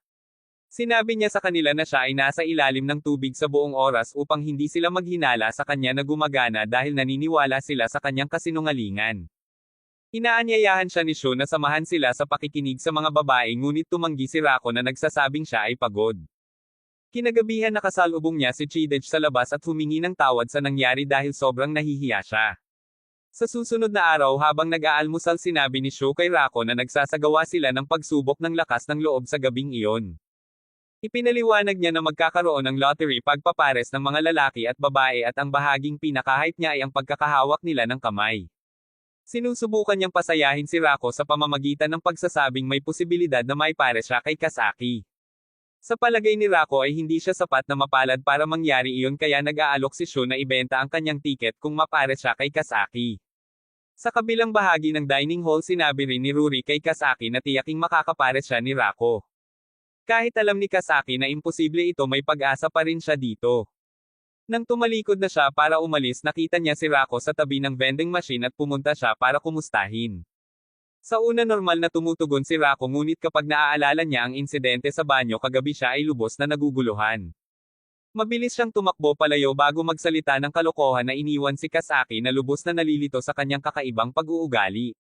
Speaker 1: Sinabi niya sa kanila na siya ay nasa ilalim ng tubig sa buong oras upang hindi sila maghinala sa kanya na gumagana dahil naniniwala sila sa kanyang kasinungalingan. Inaanyayahan siya ni Shu na samahan sila sa pakikinig sa mga babae ngunit tumanggi si Rako na nagsasabing siya ay pagod. Kinagabihan nakasalubong niya si Chidej sa labas at humingi ng tawad sa nangyari dahil sobrang nahihiya siya. Sa susunod na araw habang nag-aalmusal sinabi ni Shu kay Rako na nagsasagawa sila ng pagsubok ng lakas ng loob sa gabing iyon. Ipinaliwanag niya na magkakaroon ng lottery pagpapares ng mga lalaki at babae at ang bahaging pinaka-hype niya ay ang pagkakahawak nila ng kamay. Sinusubukan niyang pasayahin si Rako sa pamamagitan ng pagsasabing may posibilidad na maipares siya kay Kasaki. Sa palagay ni Rako ay hindi siya sapat na mapalad para mangyari iyon kaya nag-aalok si Shu na ibenta ang kanyang tiket kung mapares siya kay Kasaki. Sa kabilang bahagi ng dining hall sinabi rin ni Ruri kay Kasaki na tiyaking makakapares siya ni Rako. Kahit alam ni Kasaki na imposible ito may pag-asa pa rin siya dito. Nang tumalikod na siya para umalis nakita niya si Rako sa tabi ng vending machine at pumunta siya para kumustahin. Sa una normal na tumutugon si Rako ngunit kapag naaalala niya ang insidente sa banyo kagabi siya ay lubos na naguguluhan. Mabilis siyang tumakbo palayo bago magsalita ng kalokohan na iniwan si Kasaki na lubos na nalilito sa kanyang kakaibang pag-uugali.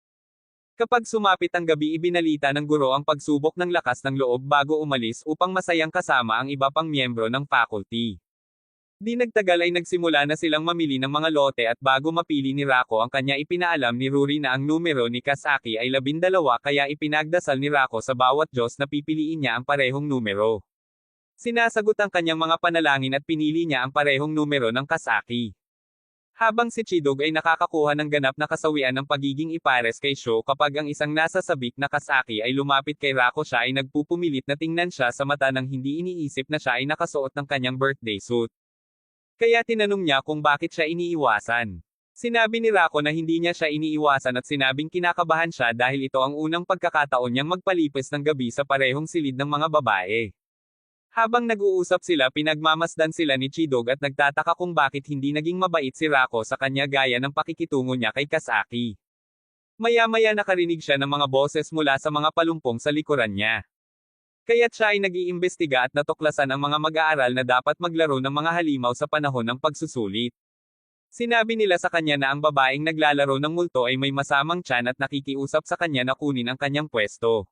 Speaker 1: Kapag sumapit ang gabi ibinalita ng guro ang pagsubok ng lakas ng loob bago umalis upang masayang kasama ang iba pang miyembro ng faculty. Di nagtagal ay nagsimula na silang mamili ng mga lote at bago mapili ni Rako ang kanya ipinaalam ni Ruri na ang numero ni Kasaki ay 12 kaya ipinagdasal ni Rako sa bawat Diyos na pipiliin niya ang parehong numero. Sinasagot ang kanyang mga panalangin at pinili niya ang parehong numero ng Kasaki. Habang si Chidog ay nakakakuha ng ganap na kasawian ng pagiging ipares kay Sho kapag ang isang nasa sabik na Kasaki ay lumapit kay Rako siya ay nagpupumilit na tingnan siya sa mata nang hindi iniisip na siya ay nakasuot ng kanyang birthday suit. Kaya tinanong niya kung bakit siya iniiwasan. Sinabi ni Rako na hindi niya siya iniiwasan at sinabing kinakabahan siya dahil ito ang unang pagkakataon niyang magpalipas ng gabi sa parehong silid ng mga babae. Habang nag-uusap sila pinagmamasdan sila ni Chidog at nagtataka kung bakit hindi naging mabait si Rako sa kanya gaya ng pakikitungo niya kay Kasaki. Maya-maya nakarinig siya ng mga boses mula sa mga palumpong sa likuran niya. Kaya't siya ay nag-iimbestiga at natuklasan ang mga mag-aaral na dapat maglaro ng mga halimaw sa panahon ng pagsusulit. Sinabi nila sa kanya na ang babaeng naglalaro ng multo ay may masamang tiyan at nakikiusap sa kanya na kunin ang kanyang pwesto.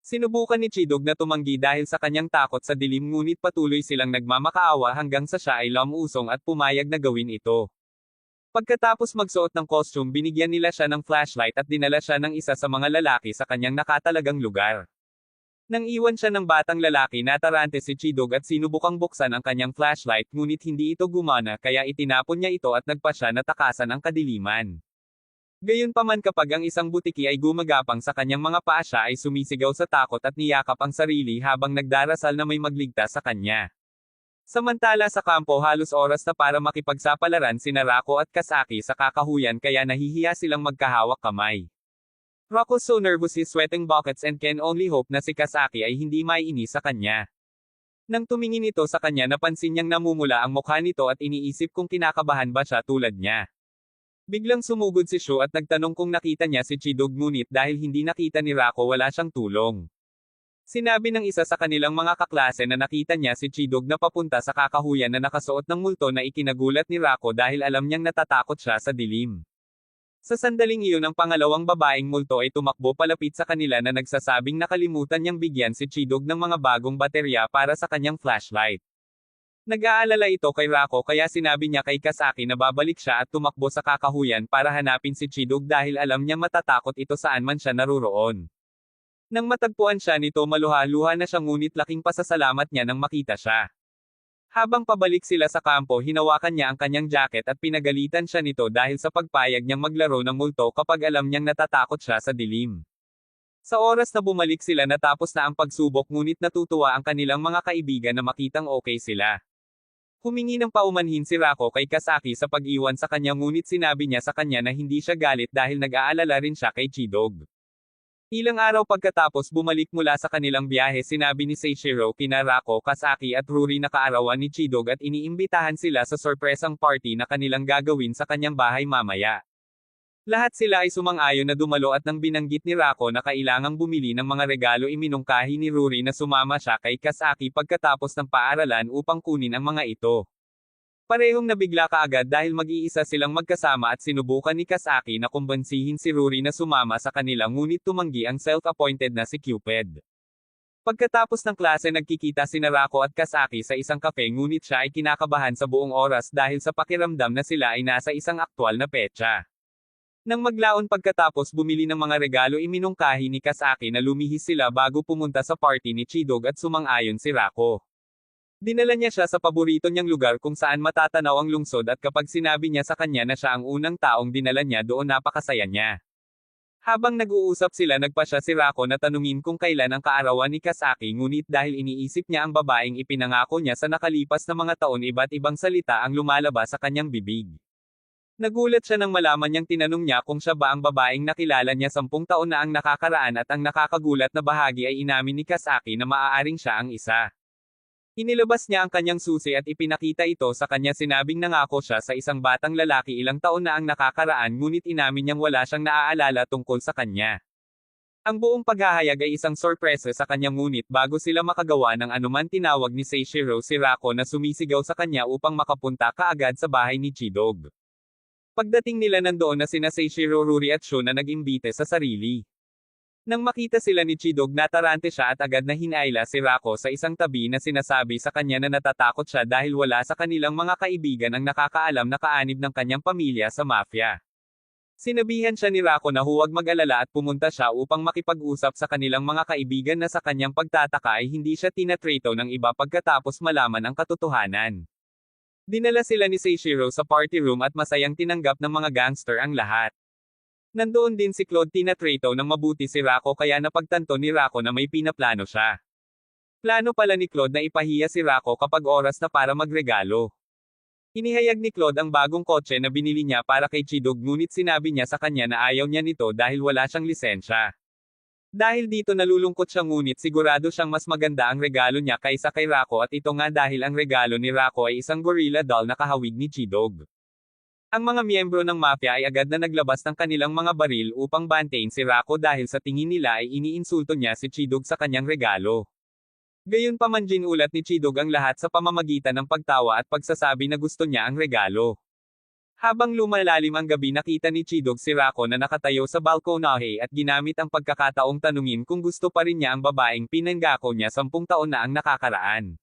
Speaker 1: Sinubukan ni Chidog na tumanggi dahil sa kanyang takot sa dilim ngunit patuloy silang nagmamakaawa hanggang sa siya ay lumusong at pumayag na gawin ito. Pagkatapos magsuot ng costume binigyan nila siya ng flashlight at dinala siya ng isa sa mga lalaki sa kanyang nakatalagang lugar. Nang iwan siya ng batang lalaki natarante si Chidog at sinubukang buksan ang kanyang flashlight ngunit hindi ito gumana kaya itinapon niya ito at nagpa siya na takasan ang kadiliman. Gayunpaman kapag ang isang butiki ay gumagapang sa kanyang mga paa siya ay sumisigaw sa takot at niyakap ang sarili habang nagdarasal na may magligtas sa kanya. Samantala sa kampo halos oras na para makipagsapalaran sina Rako at Kasaki sa kakahuyan kaya nahihiya silang magkahawak kamay. Rako's so nervous he's sweating buckets and can only hope na si Kasaki ay hindi maiinis sa kanya. Nang tumingin ito sa kanya napansin niyang namumula ang mukha nito at iniisip kung kinakabahan ba siya tulad niya. Biglang sumugod si Shu at nagtanong kung nakita niya si Chidog ngunit dahil hindi nakita ni Rako wala siyang tulong. Sinabi ng isa sa kanilang mga kaklase na nakita niya si Chidog na papunta sa kakahuyan na nakasuot ng multo na ikinagulat ni Rako dahil alam niyang natatakot siya sa dilim. Sa sandaling iyon ang pangalawang babaeng multo ay tumakbo palapit sa kanila na nagsasabing nakalimutan niyang bigyan si Chidog ng mga bagong baterya para sa kanyang flashlight. Nag-aalala ito kay Rako kaya sinabi niya kay Kasaki na babalik siya at tumakbo sa kakahuyan para hanapin si Chidog dahil alam niyang matatakot ito saan man siya naruroon. Nang matagpuan siya nito maluha-luha na siya ngunit laking pasasalamat niya nang makita siya. Habang pabalik sila sa kampo hinawakan niya ang kanyang jacket at pinagalitan siya nito dahil sa pagpayag niyang maglaro ng multo kapag alam niyang natatakot siya sa dilim. Sa oras na bumalik sila natapos na ang pagsubok ngunit natutuwa ang kanilang mga kaibigan na makitang okay sila. Humingi ng paumanhin si Rako kay Kasaki sa pag-iwan sa kanya ngunit sinabi niya sa kanya na hindi siya galit dahil nag-aalala rin siya kay Chidog. Ilang araw pagkatapos bumalik mula sa kanilang biyahe sinabi ni Seishiro kina Rako, Kasaki at Ruri na kaarawan ni Chidog at iniimbitahan sila sa sorpresang party na kanilang gagawin sa kanyang bahay mamaya. Lahat sila ay sumang-ayon na dumalo at nang binanggit ni Rako na kailangang bumili ng mga regalo iminungkahi ni Ruri na sumama siya kay Kasaki pagkatapos ng paaralan upang kunin ang mga ito. Parehong nabigla kaagad dahil mag-iisa silang magkasama at sinubukan ni Kasaki na kumbansihin si Ruri na sumama sa kanila ngunit tumanggi ang self-appointed na si Cupid. Pagkatapos ng klase nagkikita sina Rako at Kasaki sa isang kafe ngunit siya ay kinakabahan sa buong oras dahil sa pakiramdam na sila ay nasa isang aktwal na petsa. Nang maglaon pagkatapos bumili ng mga regalo iminungkahi ni Kasaki na lumihis sila bago pumunta sa party ni Chidog at sumang-ayon si Rako. Dinala niya siya sa paborito niyang lugar kung saan matatanaw ang lungsod at kapag sinabi niya sa kanya na siya ang unang taong dinala niya doon napakasaya niya. Habang nag-uusap sila nagpa siya si Rako na tanungin kung kailan ang kaarawan ni Kasaki ngunit dahil iniisip niya ang babaeng ipinangako niya sa nakalipas na mga taon iba't ibang salita ang lumalabas sa kanyang bibig. Nagulat siya nang malaman niyang tinanong niya kung siya ba ang babaeng nakilala niya 10 taon na ang nakakaraan at ang nakakagulat na bahagi ay inamin ni Kasaki na maaaring siya ang isa. Inilabas niya ang kanyang susi at ipinakita ito sa kanya sinabing nangako siya sa isang batang lalaki ilang taon na ang nakakaraan ngunit inamin niyang wala siyang naaalala tungkol sa kanya. Ang buong paghahayag ay isang sorpresa sa kanya ngunit bago sila makagawa ng anuman tinawag ni Seishiro si Rako na sumisigaw sa kanya upang makapunta kaagad sa bahay ni Chidog. Pagdating nila nandoon na sina Seishiro, Ruri at Shu na nag-imbite sa sarili. Nang makita sila ni Chidog natarante siya at agad na hinayla si Rako sa isang tabi na sinasabi sa kanya na natatakot siya dahil wala sa kanilang mga kaibigan ang nakakaalam na kaanib ng kanyang pamilya sa mafia. Sinabihan siya ni Rako na huwag mag-alala at pumunta siya upang makipag-usap sa kanilang mga kaibigan na sa kanyang pagtataka ay hindi siya tinatrato ng iba pagkatapos malaman ang katotohanan. Dinala sila ni Seishiro sa party room at masayang tinanggap ng mga gangster ang lahat. Nandoon din si Claude tinatrato ng mabuti si Rako kaya napagtanto ni Rako na may pinaplano siya. Plano pala ni Claude na ipahiya si Rako kapag oras na para magregalo. Inihayag ni Claude ang bagong kotse na binili niya para kay Chidog ngunit sinabi niya sa kanya na ayaw niya nito dahil wala siyang lisensya. Dahil dito nalulungkot siya ngunit sigurado siyang mas maganda ang regalo niya kaysa kay Rako at ito nga dahil ang regalo ni Rako ay isang gorilla doll na kahawig ni Chidog. Ang mga miyembro ng mafia ay agad na naglabas ng kanilang mga baril upang bantayin si Rako dahil sa tingin nila ay iniinsulto niya si Chidog sa kanyang regalo. Gayunpaman ginulat ni Chidog ang lahat sa pamamagitan ng pagtawa at pagsasabi na gusto niya ang regalo. Habang lumalalim ang gabi nakita ni Chidog si Rako na nakatayo sa balkonahe at ginamit ang pagkakataong tanungin kung gusto pa rin niya ang babaeng pinanggako niya 10 taon na ang nakakaraan.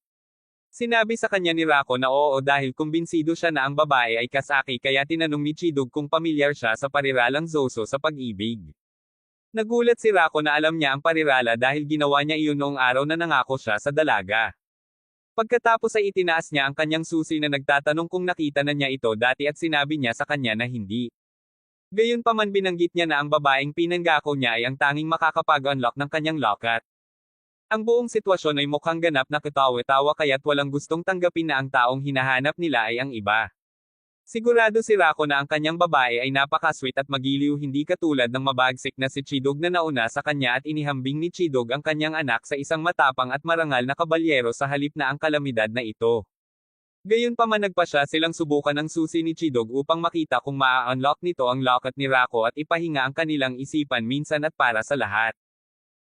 Speaker 1: Sinabi sa kanya ni Rako na oo dahil kumbinsido siya na ang babae ay Kasaki kaya tinanong ni Chidog kung pamilyar siya sa pariralang Zoso sa pag-ibig. Nagulat si Rako na alam niya ang parirala dahil ginawa niya iyon noong araw na nangako siya sa dalaga. Pagkatapos ay itinaas niya ang kanyang susi na nagtatanong kung nakita na niya ito dati at sinabi niya sa kanya na hindi. Gayunpaman binanggit niya na ang babaeng pinanggako niya ay ang tanging makakapag-unlock ng kanyang locket. Ang buong sitwasyon ay mukhang ganap na katawa-tawa kaya't walang gustong tanggapin na ang taong hinahanap nila ay ang iba. Sigurado si Rako na ang kanyang babae ay napaka-sweet at magiliw hindi katulad ng mabagsik na si Chidog na nauna sa kanya at inihambing ni Chidog ang kanyang anak sa isang matapang at marangal na kabalyero sa halip na ang kalamidad na ito. Gayunpaman nagpasya silang subukan ang susi ni Chidog upang makita kung maa-unlock nito ang locket ni Rako at ipahinga ang kanilang isipan minsan at para sa lahat.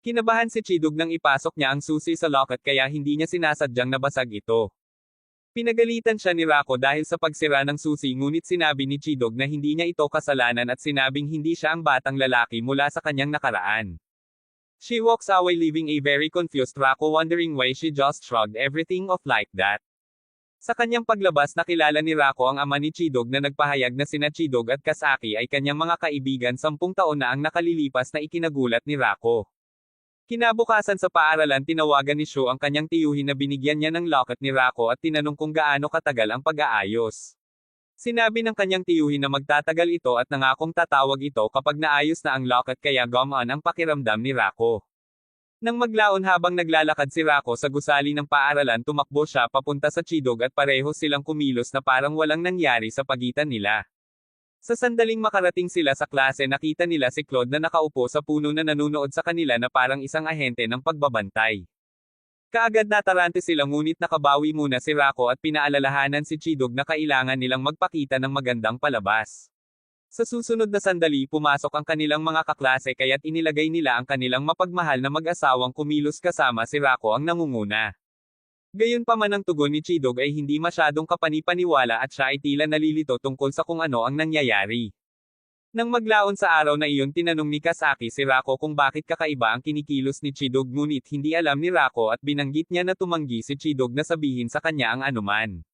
Speaker 1: Kinabahan si Chidog nang ipasok niya ang susi sa locket kaya hindi niya sinasadyang nabasag ito. Pinagalitan siya ni Rako dahil sa pagsira ng susi ngunit sinabi ni Chidog na hindi niya ito kasalanan at sinabing hindi siya ang batang lalaki mula sa kanyang nakaraan. She walks away leaving a very confused Rako wondering why she just shrugged everything off like that. Sa kanyang paglabas nakilala ni Rako ang ama ni Chidog na nagpahayag na sina Chidog at Kasaki ay kanyang mga kaibigan 10 taon na ang nakalilipas na ikinagulat ni Rako. Kinabukasan sa paaralan tinawagan ni Shu ang kanyang tiyuhin na binigyan niya ng locket ni Rako at tinanong kung gaano katagal ang pag-aayos. Sinabi ng kanyang tiyuhin na magtatagal ito at nangakong tatawag ito kapag naayos na ang locket kaya gumaan ang pakiramdam ni Rako. Nang maglaon habang naglalakad si Rako sa gusali ng paaralan tumakbo siya papunta sa Chidog at pareho silang kumilos na parang walang nangyari sa pagitan nila. Sa sandaling makarating sila sa klase nakita nila si Claude na nakaupo sa puno na nanunood sa kanila na parang isang ahente ng pagbabantay. Kaagad natarante sila ngunit nakabawi muna si Rako at pinaalalahanan si Chidog na kailangan nilang magpakita ng magandang palabas. Sa susunod na sandali pumasok ang kanilang mga kaklase kaya't inilagay nila ang kanilang mapagmahal na mag-asawang kumilos kasama si Rako ang nangunguna. Gayunpaman ang tugon ni Chidog ay hindi masyadong kapanipaniwala at siya ay tila nalilito tungkol sa kung ano ang nangyayari. Nang maglaon sa araw na iyon tinanong ni Kasaki si Rako kung bakit kakaiba ang kinikilos ni Chidog ngunit hindi alam ni Rako at binanggit niya na tumanggi si Chidog na sabihin sa kanya ang anuman.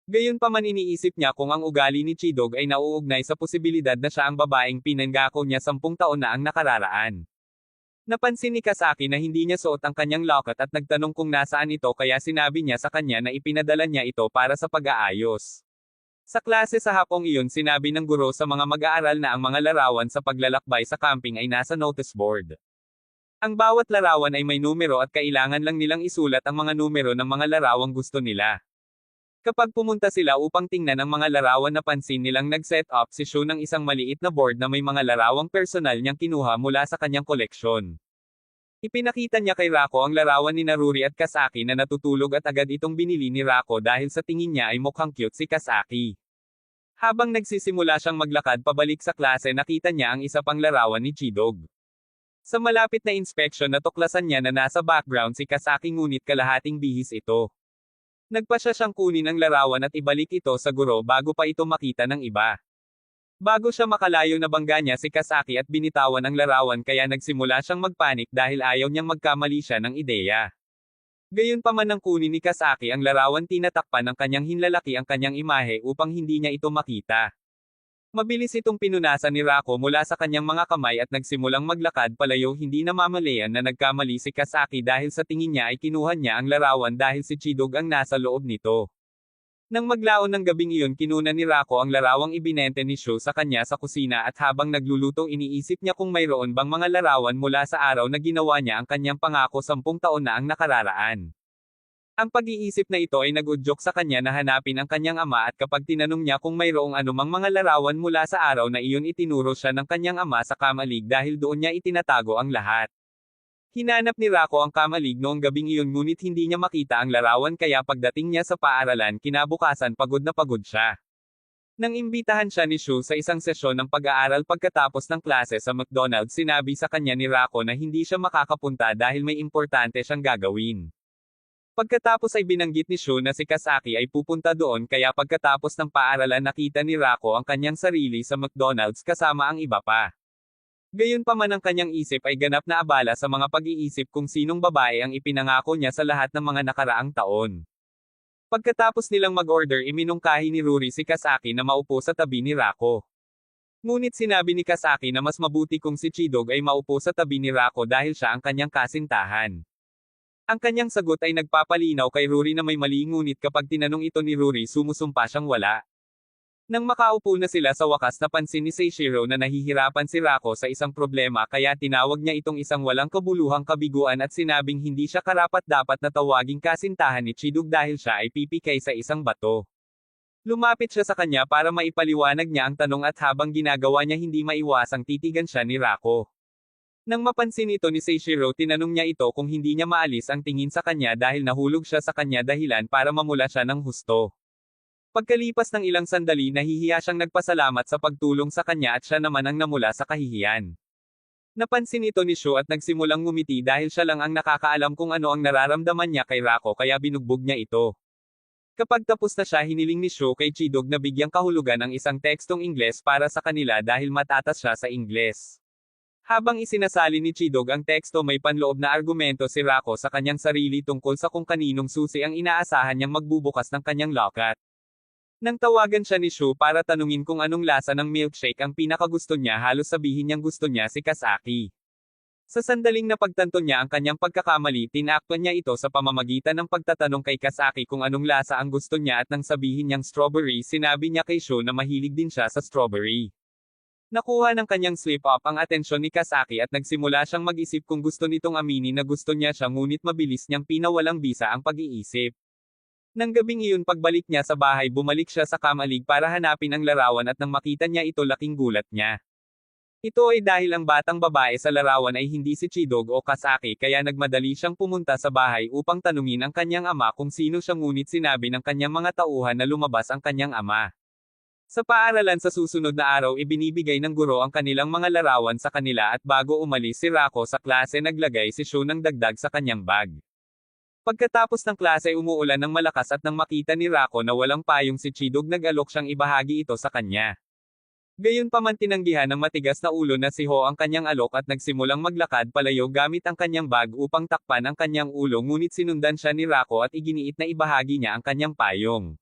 Speaker 1: Gayunpaman iniisip niya kung ang ugali ni Chidog ay nauugnay sa posibilidad na siya ang babaeng pinanggako niya 10 taon na ang nakararaan. Napansin ni Kasaki na hindi niya suot ang kanyang locket at nagtanong kung nasaan ito kaya sinabi niya sa kanya na ipinadala niya ito para sa pag-aayos. Sa klase sa hapong iyon sinabi ng guro sa mga mag-aaral na ang mga larawan sa paglalakbay sa camping ay nasa notice board. Ang bawat larawan ay may numero at kailangan lang nilang isulat ang mga numero ng mga larawang gusto nila. Kapag pumunta sila upang tingnan ang mga larawan napansin nilang nag-set up si Shu ng isang maliit na board na may mga larawang personal niyang kinuha mula sa kanyang koleksyon. Ipinakita niya kay Rako ang larawan ni Naruri at Kasaki na natutulog at agad itong binili ni Rako dahil sa tingin niya ay mukhang cute si Kasaki. Habang nagsisimula siyang maglakad pabalik sa klase nakita niya ang isa pang larawan ni Chidog. Sa malapit na inspeksyon natuklasan niya na nasa background si Kasaki ngunit kalahating bihis ito. Nagpasya siyang kunin ang larawan at ibalik ito sa guro bago pa ito makita ng iba. Bago siya makalayo nabangga niya si Kasaki at binitawan ang larawan kaya nagsimula siyang magpanik dahil ayaw niyang magkamali siya ng ideya. Gayunpaman nang kunin ni Kasaki ang larawan tinatakpan ng kanyang hinlalaki ang kanyang imahe upang hindi niya ito makita. Mabilis itong pinunasan ni Rako mula sa kanyang mga kamay at nagsimulang maglakad palayo hindi namamalayan na nagkamali si Kasaki dahil sa tingin niya ay kinuha niya ang larawan dahil si Chidog ang nasa loob nito. Nang maglaon ng gabing iyon kinuna ni Rako ang larawang ibinente ni Shu sa kanya sa kusina at habang nagluluto iniisip niya kung mayroon bang mga larawan mula sa araw na ginawa niya ang kanyang pangako 10 taon na ang nakararaan. Ang pag-iisip na ito ay nag-udyok sa kanya na hanapin ang kanyang ama at kapag tinanong niya kung mayroong anumang mga larawan mula sa araw na iyon itinuro siya ng kanyang ama sa kamalig dahil doon niya itinatago ang lahat. Hinanap ni Rako ang kamalig noong gabing iyon ngunit hindi niya makita ang larawan kaya pagdating niya sa paaralan kinabukasan pagod na pagod siya. Nang imbitahan siya ni Shu sa isang sesyon ng pag-aaral pagkatapos ng klase sa McDonald's sinabi sa kanya ni Rako na hindi siya makakapunta dahil may importante siyang gagawin. Pagkatapos ay binanggit ni Shu na si Kasaki ay pupunta doon kaya pagkatapos ng paaralan nakita ni Rako ang kanyang sarili sa McDonald's kasama ang iba pa. Gayunpaman ang kanyang isip ay ganap na abala sa mga pag-iisip kung sinong babae ang ipinangako niya sa lahat ng mga nakaraang taon. Pagkatapos nilang mag-order iminungkahi ni Ruri si Kasaki na maupo sa tabi ni Rako. Ngunit sinabi ni Kasaki na mas mabuti kung si Chidog ay maupo sa tabi ni Rako dahil siya ang kanyang kasintahan. Ang kanyang sagot ay nagpapalinaw kay Ruri na may mali ngunit kapag tinanong ito ni Ruri sumusumpa siyang wala. Nang makaupo na sila sa wakas napansin ni Seishiro na nahihirapan si Rako sa isang problema kaya tinawag niya itong isang walang kabuluhang kabiguan at sinabing hindi siya karapat-dapat na tawaging kasintahan ni Chidog dahil siya ay pipikay sa isang bato. Lumapit siya sa kanya para maipaliwanag niya ang tanong at habang ginagawa niya hindi maiwasang titigan siya ni Rako. Nang mapansin ito ni Seishiro tinanong niya ito kung hindi niya maalis ang tingin sa kanya dahil nahulog siya sa kanya dahilan para mamula siya ng husto. Pagkalipas ng ilang sandali nahihiya siyang nagpasalamat sa pagtulong sa kanya at siya naman ang namula sa kahihiyan. Napansin ito ni Shu at nagsimulang ngumiti dahil siya lang ang nakakaalam kung ano ang nararamdaman niya kay Rako kaya binugbog niya ito. Kapag tapos na siya hiniling ni Shu kay Chidog na bigyang kahulugan ang isang tekstong Ingles para sa kanila dahil matatas siya sa Ingles. Habang isinasali ni Chidog ang teksto may panloob na argumento si Rako sa kanyang sarili tungkol sa kung kaninong susi ang inaasahan niyang magbubukas ng kanyang locket. Nang tawagan siya ni Shu para tanungin kung anong lasa ng milkshake ang pinakagusto niya halos sabihin niyang gusto niya si Kasaki. Sa sandaling napagtanto niya ang kanyang pagkakamali tinakpan niya ito sa pamamagitan ng pagtatanong kay Kasaki kung anong lasa ang gusto niya at nang sabihin niyang strawberry sinabi niya kay Shu na mahilig din siya sa strawberry. Nakuha ng kanyang slip-up ang atensyon ni Kasaki at nagsimula siyang mag-isip kung gusto nitong aminin na gusto niya siya ngunit mabilis niyang pinawalang bisa ang pag-iisip. Nang gabing iyon pagbalik niya sa bahay bumalik siya sa kamalig para hanapin ang larawan at nang makita niya ito laking gulat niya. Ito ay dahil ang batang babae sa larawan ay hindi si Chidog o Kasaki kaya nagmadali siyang pumunta sa bahay upang tanungin ang kanyang ama kung sino siya ngunit sinabi ng kanyang mga tauhan na lumabas ang kanyang ama. Sa paaralan sa susunod na araw ibinibigay ng guro ang kanilang mga larawan sa kanila at bago umalis si Rako sa klase naglagay si Shu ng dagdag sa kanyang bag. Pagkatapos ng klase umuulan ng malakas at nang makita ni Rako na walang payong si Chidog nag-alok siyang ibahagi ito sa kanya. Gayunpaman tinanggihan ng matigas na ulo na si Ho ang kanyang alok at nagsimulang maglakad palayo gamit ang kanyang bag upang takpan ang kanyang ulo ngunit sinundan siya ni Rako at iginiit na ibahagi niya ang kanyang payong.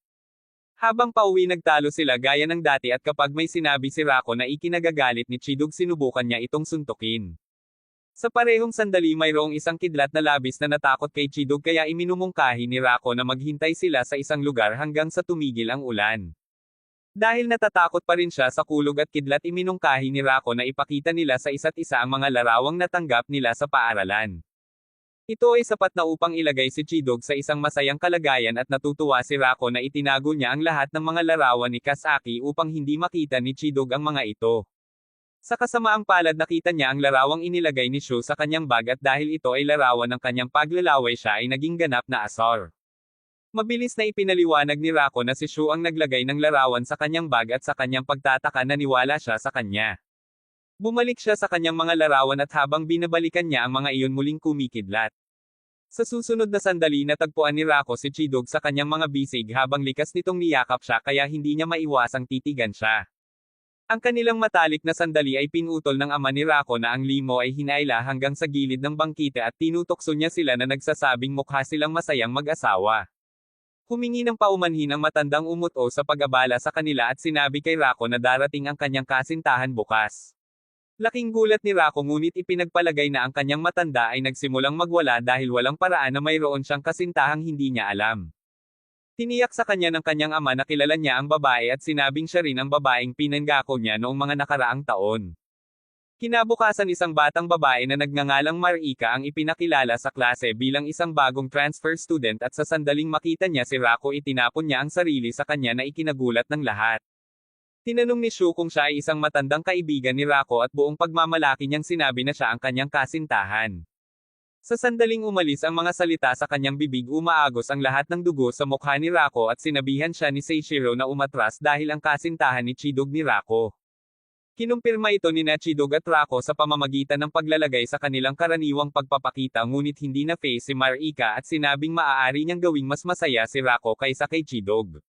Speaker 1: Habang pauwi nagtalo sila gaya ng dati at kapag may sinabi si Rako na ikinagagalit ni Chidog sinubukan niya itong suntukin. Sa parehong sandali mayroong isang kidlat na labis na natakot kay Chidog kaya iminumungkahi ni Rako na maghintay sila sa isang lugar hanggang sa tumigil ang ulan. Dahil natatakot pa rin siya sa kulog at kidlat iminungkahi ni Rako na ipakita nila sa isa't isa ang mga larawang natanggap nila sa paaralan. Ito ay sapat na upang ilagay si Chidog sa isang masayang kalagayan at natutuwa si Rako na itinago niya ang lahat ng mga larawan ni Kasaki upang hindi makita ni Chidog ang mga ito. Sa kasamaang palad nakita niya ang larawang inilagay ni Shu sa kanyang bag at dahil ito ay larawan ng kanyang paglalaway siya ay naging ganap na asar. Mabilis na ipinaliwanag ni Rako na si Shu ang naglagay ng larawan sa kanyang bag at sa kanyang pagtataka naniwala siya sa kanya. Bumalik siya sa kanyang mga larawan at habang binabalikan niya ang mga iyon muling kumikidlat. Sa susunod na sandali natagpuan ni Rako si Chidog sa kanyang mga bisig habang likas nitong niyakap siya kaya hindi niya maiwasang titigan siya. Ang kanilang matalik na sandali ay pinutol ng ama ni Rako na ang limo ay hinaila hanggang sa gilid ng bangkita at tinutokso niya sila na nagsasabing mukha silang masayang mag-asawa. Humingi ng paumanhin ang matandang umuto sa pag-abala sa kanila at sinabi kay Rako na darating ang kanyang kasintahan bukas. Laking gulat ni Rako ngunit ipinagpalagay na ang kanyang matanda ay nagsimulang magwala dahil walang paraan na mayroon siyang kasintahang hindi niya alam. Tiniyak sa kanya ng kanyang ama na kilala niya ang babae at sinabing siya rin ang babaeng pinanggako niya noong mga nakaraang taon. Kinabukasan isang batang babae na nagngangalang Marika ang ipinakilala sa klase bilang isang bagong transfer student at sa sandaling makita niya si Rako itinapon niya ang sarili sa kanya na ikinagulat ng lahat. Tinanong ni Shu kung siya ay isang matandang kaibigan ni Rako at buong pagmamalaki niyang sinabi na siya ang kanyang kasintahan. Sa sandaling umalis ang mga salita sa kanyang bibig umaagos ang lahat ng dugo sa mukha ni Rako at sinabihan siya ni Seishiro na umatras dahil ang kasintahan ni Chidog ni Rako. Kinumpirma ito ni Chidog at Rako sa pamamagitan ng paglalagay sa kanilang karaniwang pagpapakita ngunit hindi na face si Marika at sinabing maaari niyang gawing mas masaya si Rako kaysa kay Chidog.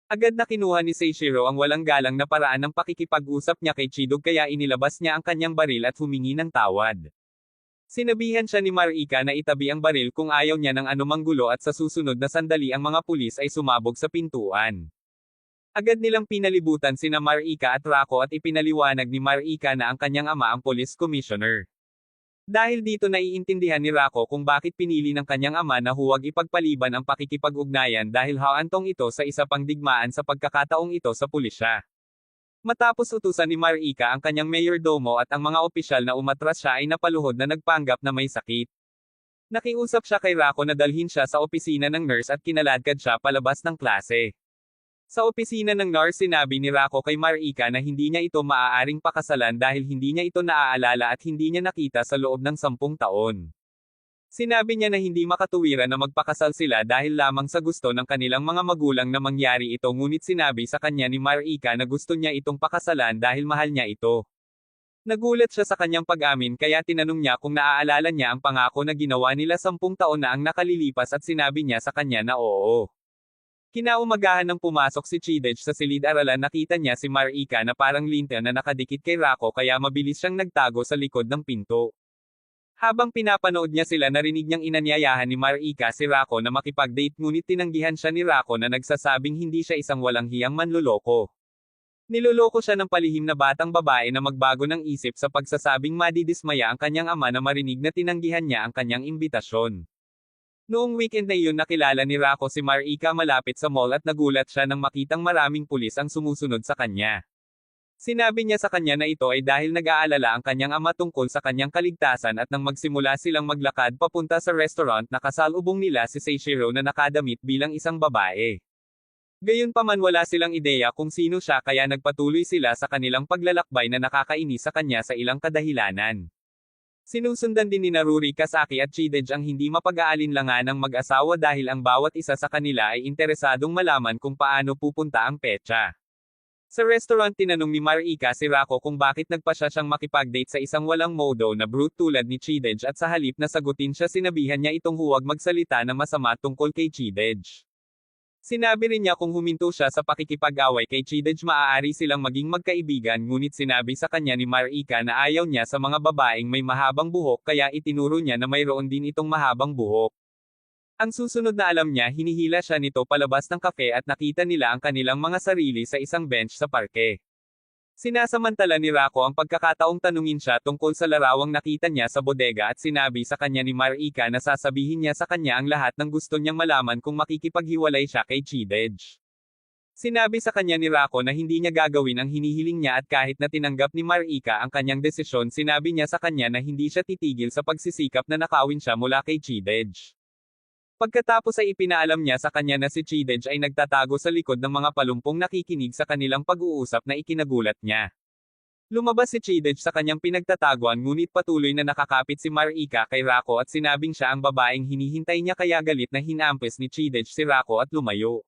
Speaker 1: Agad na kinuha ni Seishiro ang walang galang na paraan ng pakikipag-usap niya kay Chidog kaya inilabas niya ang kanyang baril at humingi ng tawad. Sinabihan siya ni Marika na itabi ang baril kung ayaw niya ng anumang gulo at sa susunod na sandali ang mga pulis ay sumabog sa pintuan. Agad nilang pinalibutan sina Marika at Rako at ipinaliwanag ni Marika na ang kanyang ama ang police commissioner. Dahil dito naiintindihan ni Rako kung bakit pinili ng kanyang ama na huwag ipagpaliban ang pakikipag-ugnayan dahil haantong ito sa isa pang digmaan sa pagkakataong ito sa pulisya. Matapos utusan ni Marika ang kanyang mayordomo at ang mga opisyal na umatras siya ay napaluhod na nagpanggap na may sakit. Nakiusap siya kay Rako na dalhin siya sa opisina ng nurse at kinaladkad siya palabas ng klase. Sa opisina ng nurse sinabi ni Rako kay Marika na hindi niya ito maaaring pakasalan dahil hindi niya ito naaalala at hindi niya nakita sa loob ng 10 taon. Sinabi niya na hindi makatuwiran na magpakasal sila dahil lamang sa gusto ng kanilang mga magulang na mangyari ito ngunit sinabi sa kanya ni Marika na gusto niya itong pakasalan dahil mahal niya ito. Nagulat siya sa kanyang pag-amin kaya tinanong niya kung naaalala niya ang pangako na ginawa nila 10 taon na ang nakalilipas at sinabi niya sa kanya na oo. Kinaumagahan nang pumasok si Chidej sa silid-aralan nakita niya si Marika na parang linta na nakadikit kay Rako kaya mabilis siyang nagtago sa likod ng pinto. Habang pinapanood niya sila narinig niyang inanyayahan ni Marika si Rako na makipag-date ngunit tinanggihan siya ni Rako na nagsasabing hindi siya isang walang hiyang manloloko. Niloloko siya ng palihim na batang babae na magbago ng isip sa pagsasabing madidismaya ang kanyang ama na marinig na tinanggihan niya ang kanyang imbitasyon. Noong weekend na iyon nakilala ni Rako si Marika malapit sa mall at nagulat siya nang makitang maraming pulis ang sumusunod sa kanya. Sinabi niya sa kanya na ito ay dahil nag-aalala ang kanyang ama tungkol sa kanyang kaligtasan at nang magsimula silang maglakad papunta sa restaurant nakasalubong nila si Seishiro na nakadamit bilang isang babae. Gayunpaman wala silang ideya kung sino siya kaya nagpatuloy sila sa kanilang paglalakbay na nakakainis sa kanya sa ilang kadahilanan. Sinusundan din ni Naruri Kasaki at Chidej ang hindi mapag-aalinlangan ng mag-asawa dahil ang bawat isa sa kanila ay interesadong malaman kung paano pupunta ang petsa. Sa restaurant tinanong ni Marika si Rako kung bakit nagpasya siyang makipag-date sa isang walang modo na brute tulad ni Chidej at sa halip na sagutin siya sinabihan niya itong huwag magsalita na masama tungkol kay Chidej. Sinabi rin niya kung huminto siya sa pakikipag-away kay Chidej maaari silang maging magkaibigan ngunit sinabi sa kanya ni Marika na ayaw niya sa mga babaeng may mahabang buhok kaya itinuro niya na mayroon din itong mahabang buhok. Ang susunod na alam niya hinihila siya nito palabas ng kafe at nakita nila ang kanilang mga sarili sa isang bench sa parke. Sinasamantala ni Rako ang pagkakataong tanungin siya tungkol sa larawang nakita niya sa bodega at sinabi sa kanya ni Marika na sasabihin niya sa kanya ang lahat ng gusto niyang malaman kung makikipaghiwalay siya kay Chidej. Sinabi sa kanya ni Rako na hindi niya gagawin ang hinihiling niya at kahit na tinanggap ni Marika ang kanyang desisyon sinabi niya sa kanya na hindi siya titigil sa pagsisikap na nakawin siya mula kay Chidej. Pagkatapos ay ipinaalam niya sa kanya na si Chidej ay nagtatago sa likod ng mga palumpong nakikinig sa kanilang pag-uusap na ikinagulat niya. Lumabas si Chidej sa kanyang pinagtataguan ngunit patuloy na nakakapit si Marika kay Rako at sinabing siya ang babaeng hinihintay niya kaya galit na hinampes ni Chidej si Rako at lumayo.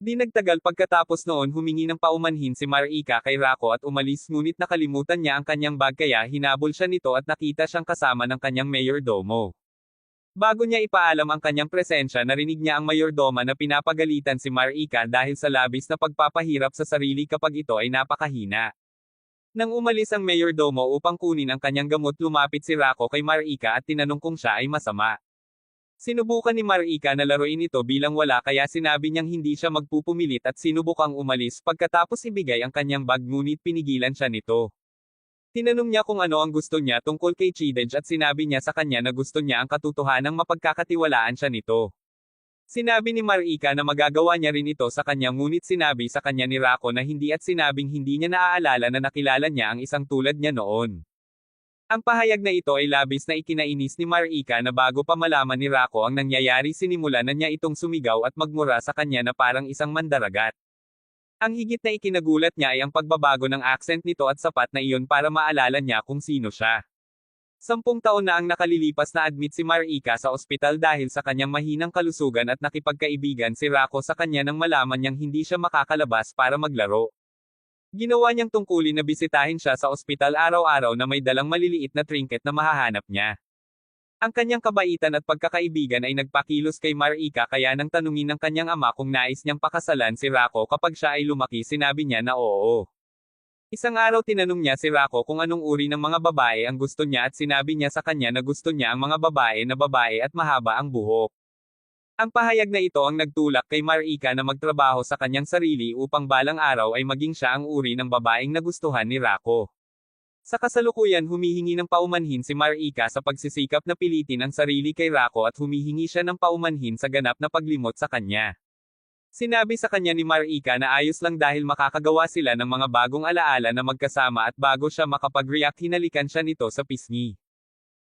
Speaker 1: Di nagtagal pagkatapos noon humingi ng paumanhin si Marika kay Rako at umalis ngunit nakalimutan niya ang kanyang bag kaya hinabol siya nito at nakita siyang kasama ng kanyang mayordomo. Bago niya ipaalam ang kanyang presensya narinig niya ang mayordoma na pinapagalitan si Marika dahil sa labis na pagpapahirap sa sarili kapag ito ay napakahina. Nang umalis ang mayordomo upang kunin ang kanyang gamot lumapit si Rako kay Marika at tinanong kung siya ay masama. Sinubukan ni Marika na laruin ito bilang wala kaya sinabi niyang hindi siya magpupumilit at sinubukang umalis pagkatapos ibigay ang kanyang bag ngunit pinigilan siya nito. Tinanong niya kung ano ang gusto niya tungkol kay Chidej at sinabi niya sa kanya na gusto niya ang katotohanang mapagkakatiwalaan siya nito. Sinabi ni Marika na magagawa niya rin ito sa kanya ngunit sinabi sa kanya ni Rako na hindi at sinabing hindi niya naaalala na nakilala niya ang isang tulad niya noon. Ang pahayag na ito ay labis na ikinainis ni Marika na bago pa malaman ni Rako ang nangyayari sinimulan na niya itong sumigaw at magmura sa kanya na parang isang mandaragat. Ang higit na ikinagulat niya ay ang pagbabago ng accent nito at sapat na iyon para maalala niya kung sino siya. 10 taon na ang nakalilipas na admit si Marika sa ospital dahil sa kanyang mahinang kalusugan at nakipagkaibigan si Rako sa kanya nang malaman niyang hindi siya makakalabas para maglaro. Ginawa niyang tungkulin na bisitahin siya sa ospital araw-araw na may dalang maliliit na trinket na mahahanap niya. Ang kanyang kabaitan at pagkakaibigan ay nagpakilos kay Marika kaya nang tanungin ng kanyang ama kung nais niyang pakasalan si Rako kapag siya ay lumaki sinabi niya na oo. Isang araw tinanong niya si Rako kung anong uri ng mga babae ang gusto niya at sinabi niya sa kanya na gusto niya ang mga babae at mahaba ang buhok. Ang pahayag na ito ang nagtulak kay Marika na magtrabaho sa kanyang sarili upang balang araw ay maging siya ang uri ng babaeng nagustuhan ni Rako. Sa kasalukuyan humihingi ng paumanhin si Marika sa pagsisikap na pilitin ang sarili kay Rako at humihingi siya ng paumanhin sa ganap na paglimot sa kanya. Sinabi sa kanya ni Marika na ayos lang dahil makakagawa sila ng mga bagong alaala na magkasama at bago siya makapag-react hinalikan siya nito sa pisngi.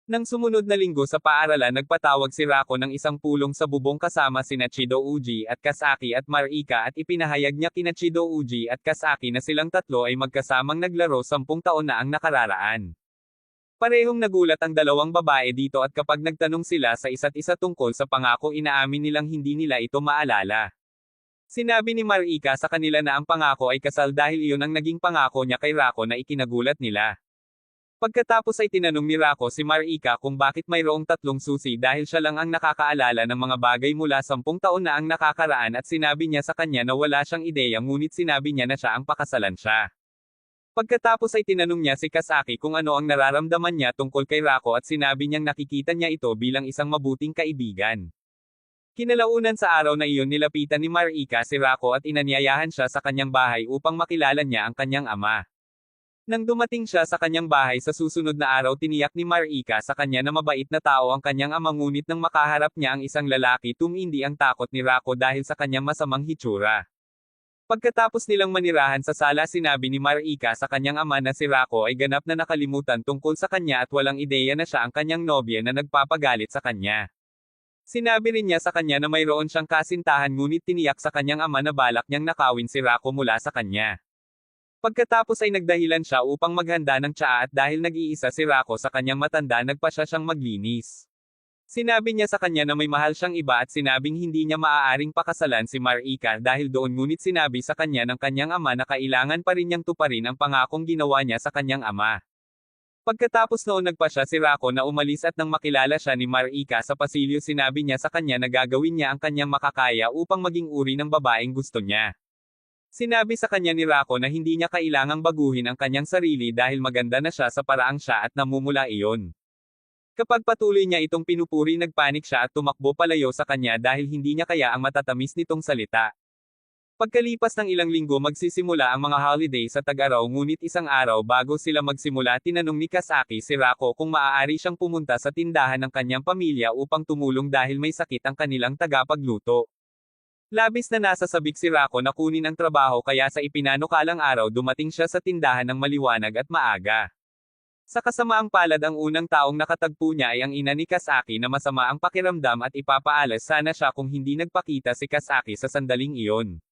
Speaker 1: Nang sumunod na linggo sa paaralan nagpatawag si Rako ng isang pulong sa bubong kasama sina Chido Uji at Kasaki at Marika at ipinahayag niya kina Chido Uji at Kasaki na silang tatlo ay magkasamang naglaro 10 taon na ang nakararaan. Parehong nagulat ang dalawang babae dito at kapag nagtanong sila sa isa't isa tungkol sa pangako inaamin nilang hindi nila ito maalala. Sinabi ni Marika sa kanila na ang pangako ay kasal dahil iyon ang naging pangako niya kay Rako na ikinagulat nila. Pagkatapos ay tinanong ni Rako si Marika kung bakit mayroong 3 susi dahil siya lang ang nakakaalala ng mga bagay mula 10 taon na ang nakakaraan at sinabi niya sa kanya na wala siyang ideya ngunit sinabi niya na siya ang pakasalan siya. Pagkatapos ay tinanong niya si Kasaki kung ano ang nararamdaman niya tungkol kay Rako at sinabi niyang nakikita niya ito bilang isang mabuting kaibigan. Kinalaunan sa araw na iyon nilapitan ni Marika si Rako at inanyayahan siya sa kanyang bahay upang makilala niya ang kanyang ama. Nang dumating siya sa kanyang bahay sa susunod na araw tiniyak ni Marika sa kanya na mabait na tao ang kanyang ama ngunit nang makaharap niya ang isang lalaki tumindi ang takot ni Rako dahil sa kanyang masamang hitsura. Pagkatapos nilang manirahan sa sala sinabi ni Marika sa kanyang ama na si Rako ay ganap na nakalimutan tungkol sa kanya at walang ideya na siya ang kanyang nobya na nagpapagalit sa kanya. Sinabi rin niya sa kanya na mayroon siyang kasintahan ngunit tiniyak sa kanyang ama na balak niyang nakawin si Rako mula sa kanya. Pagkatapos ay nagdahilan siya upang maghanda ng tsaa at dahil nag-iisa si Rako sa kanyang matanda nagpa siya siyang maglinis. Sinabi niya sa kanya na may mahal siyang iba at sinabing hindi niya maaaring pakasalan si Marika dahil doon ngunit sinabi sa kanya ng kanyang ama na kailangan pa rin niyang tuparin ang pangakong ginawa niya sa kanyang ama. Pagkatapos noon nagpa siya si Rako na umalis at nang makilala siya ni Marika sa pasilyo sinabi niya sa kanya na gagawin niya ang kanyang makakaya upang maging uri ng babaeng gusto niya. Sinabi sa kanya ni Rako na hindi niya kailangang baguhin ang kanyang sarili dahil maganda na siya sa paraang siya at namumula iyon. Kapag patuloy niya itong pinupuri nagpanik siya at tumakbo palayo sa kanya dahil hindi niya kaya ang matatamis nitong salita. Pagkalipas ng ilang linggo magsisimula ang mga holiday sa Tag-araw ngunit isang araw bago sila magsimula tinanong ni Kasaki si Rako kung maaari siyang pumunta sa tindahan ng kanyang pamilya upang tumulong dahil may sakit ang kanilang tagapagluto. Labis na nasasabik si Rako na kunin ang trabaho kaya sa ipinanukalang araw dumating siya sa tindahan ng maliwanag at maaga. Sa kasamaang palad ang unang taong nakatagpo niya ay ang ina ni Kasaki na masama ang pakiramdam at ipapaalas sana siya kung hindi nagpakita si Kasaki sa sandaling iyon.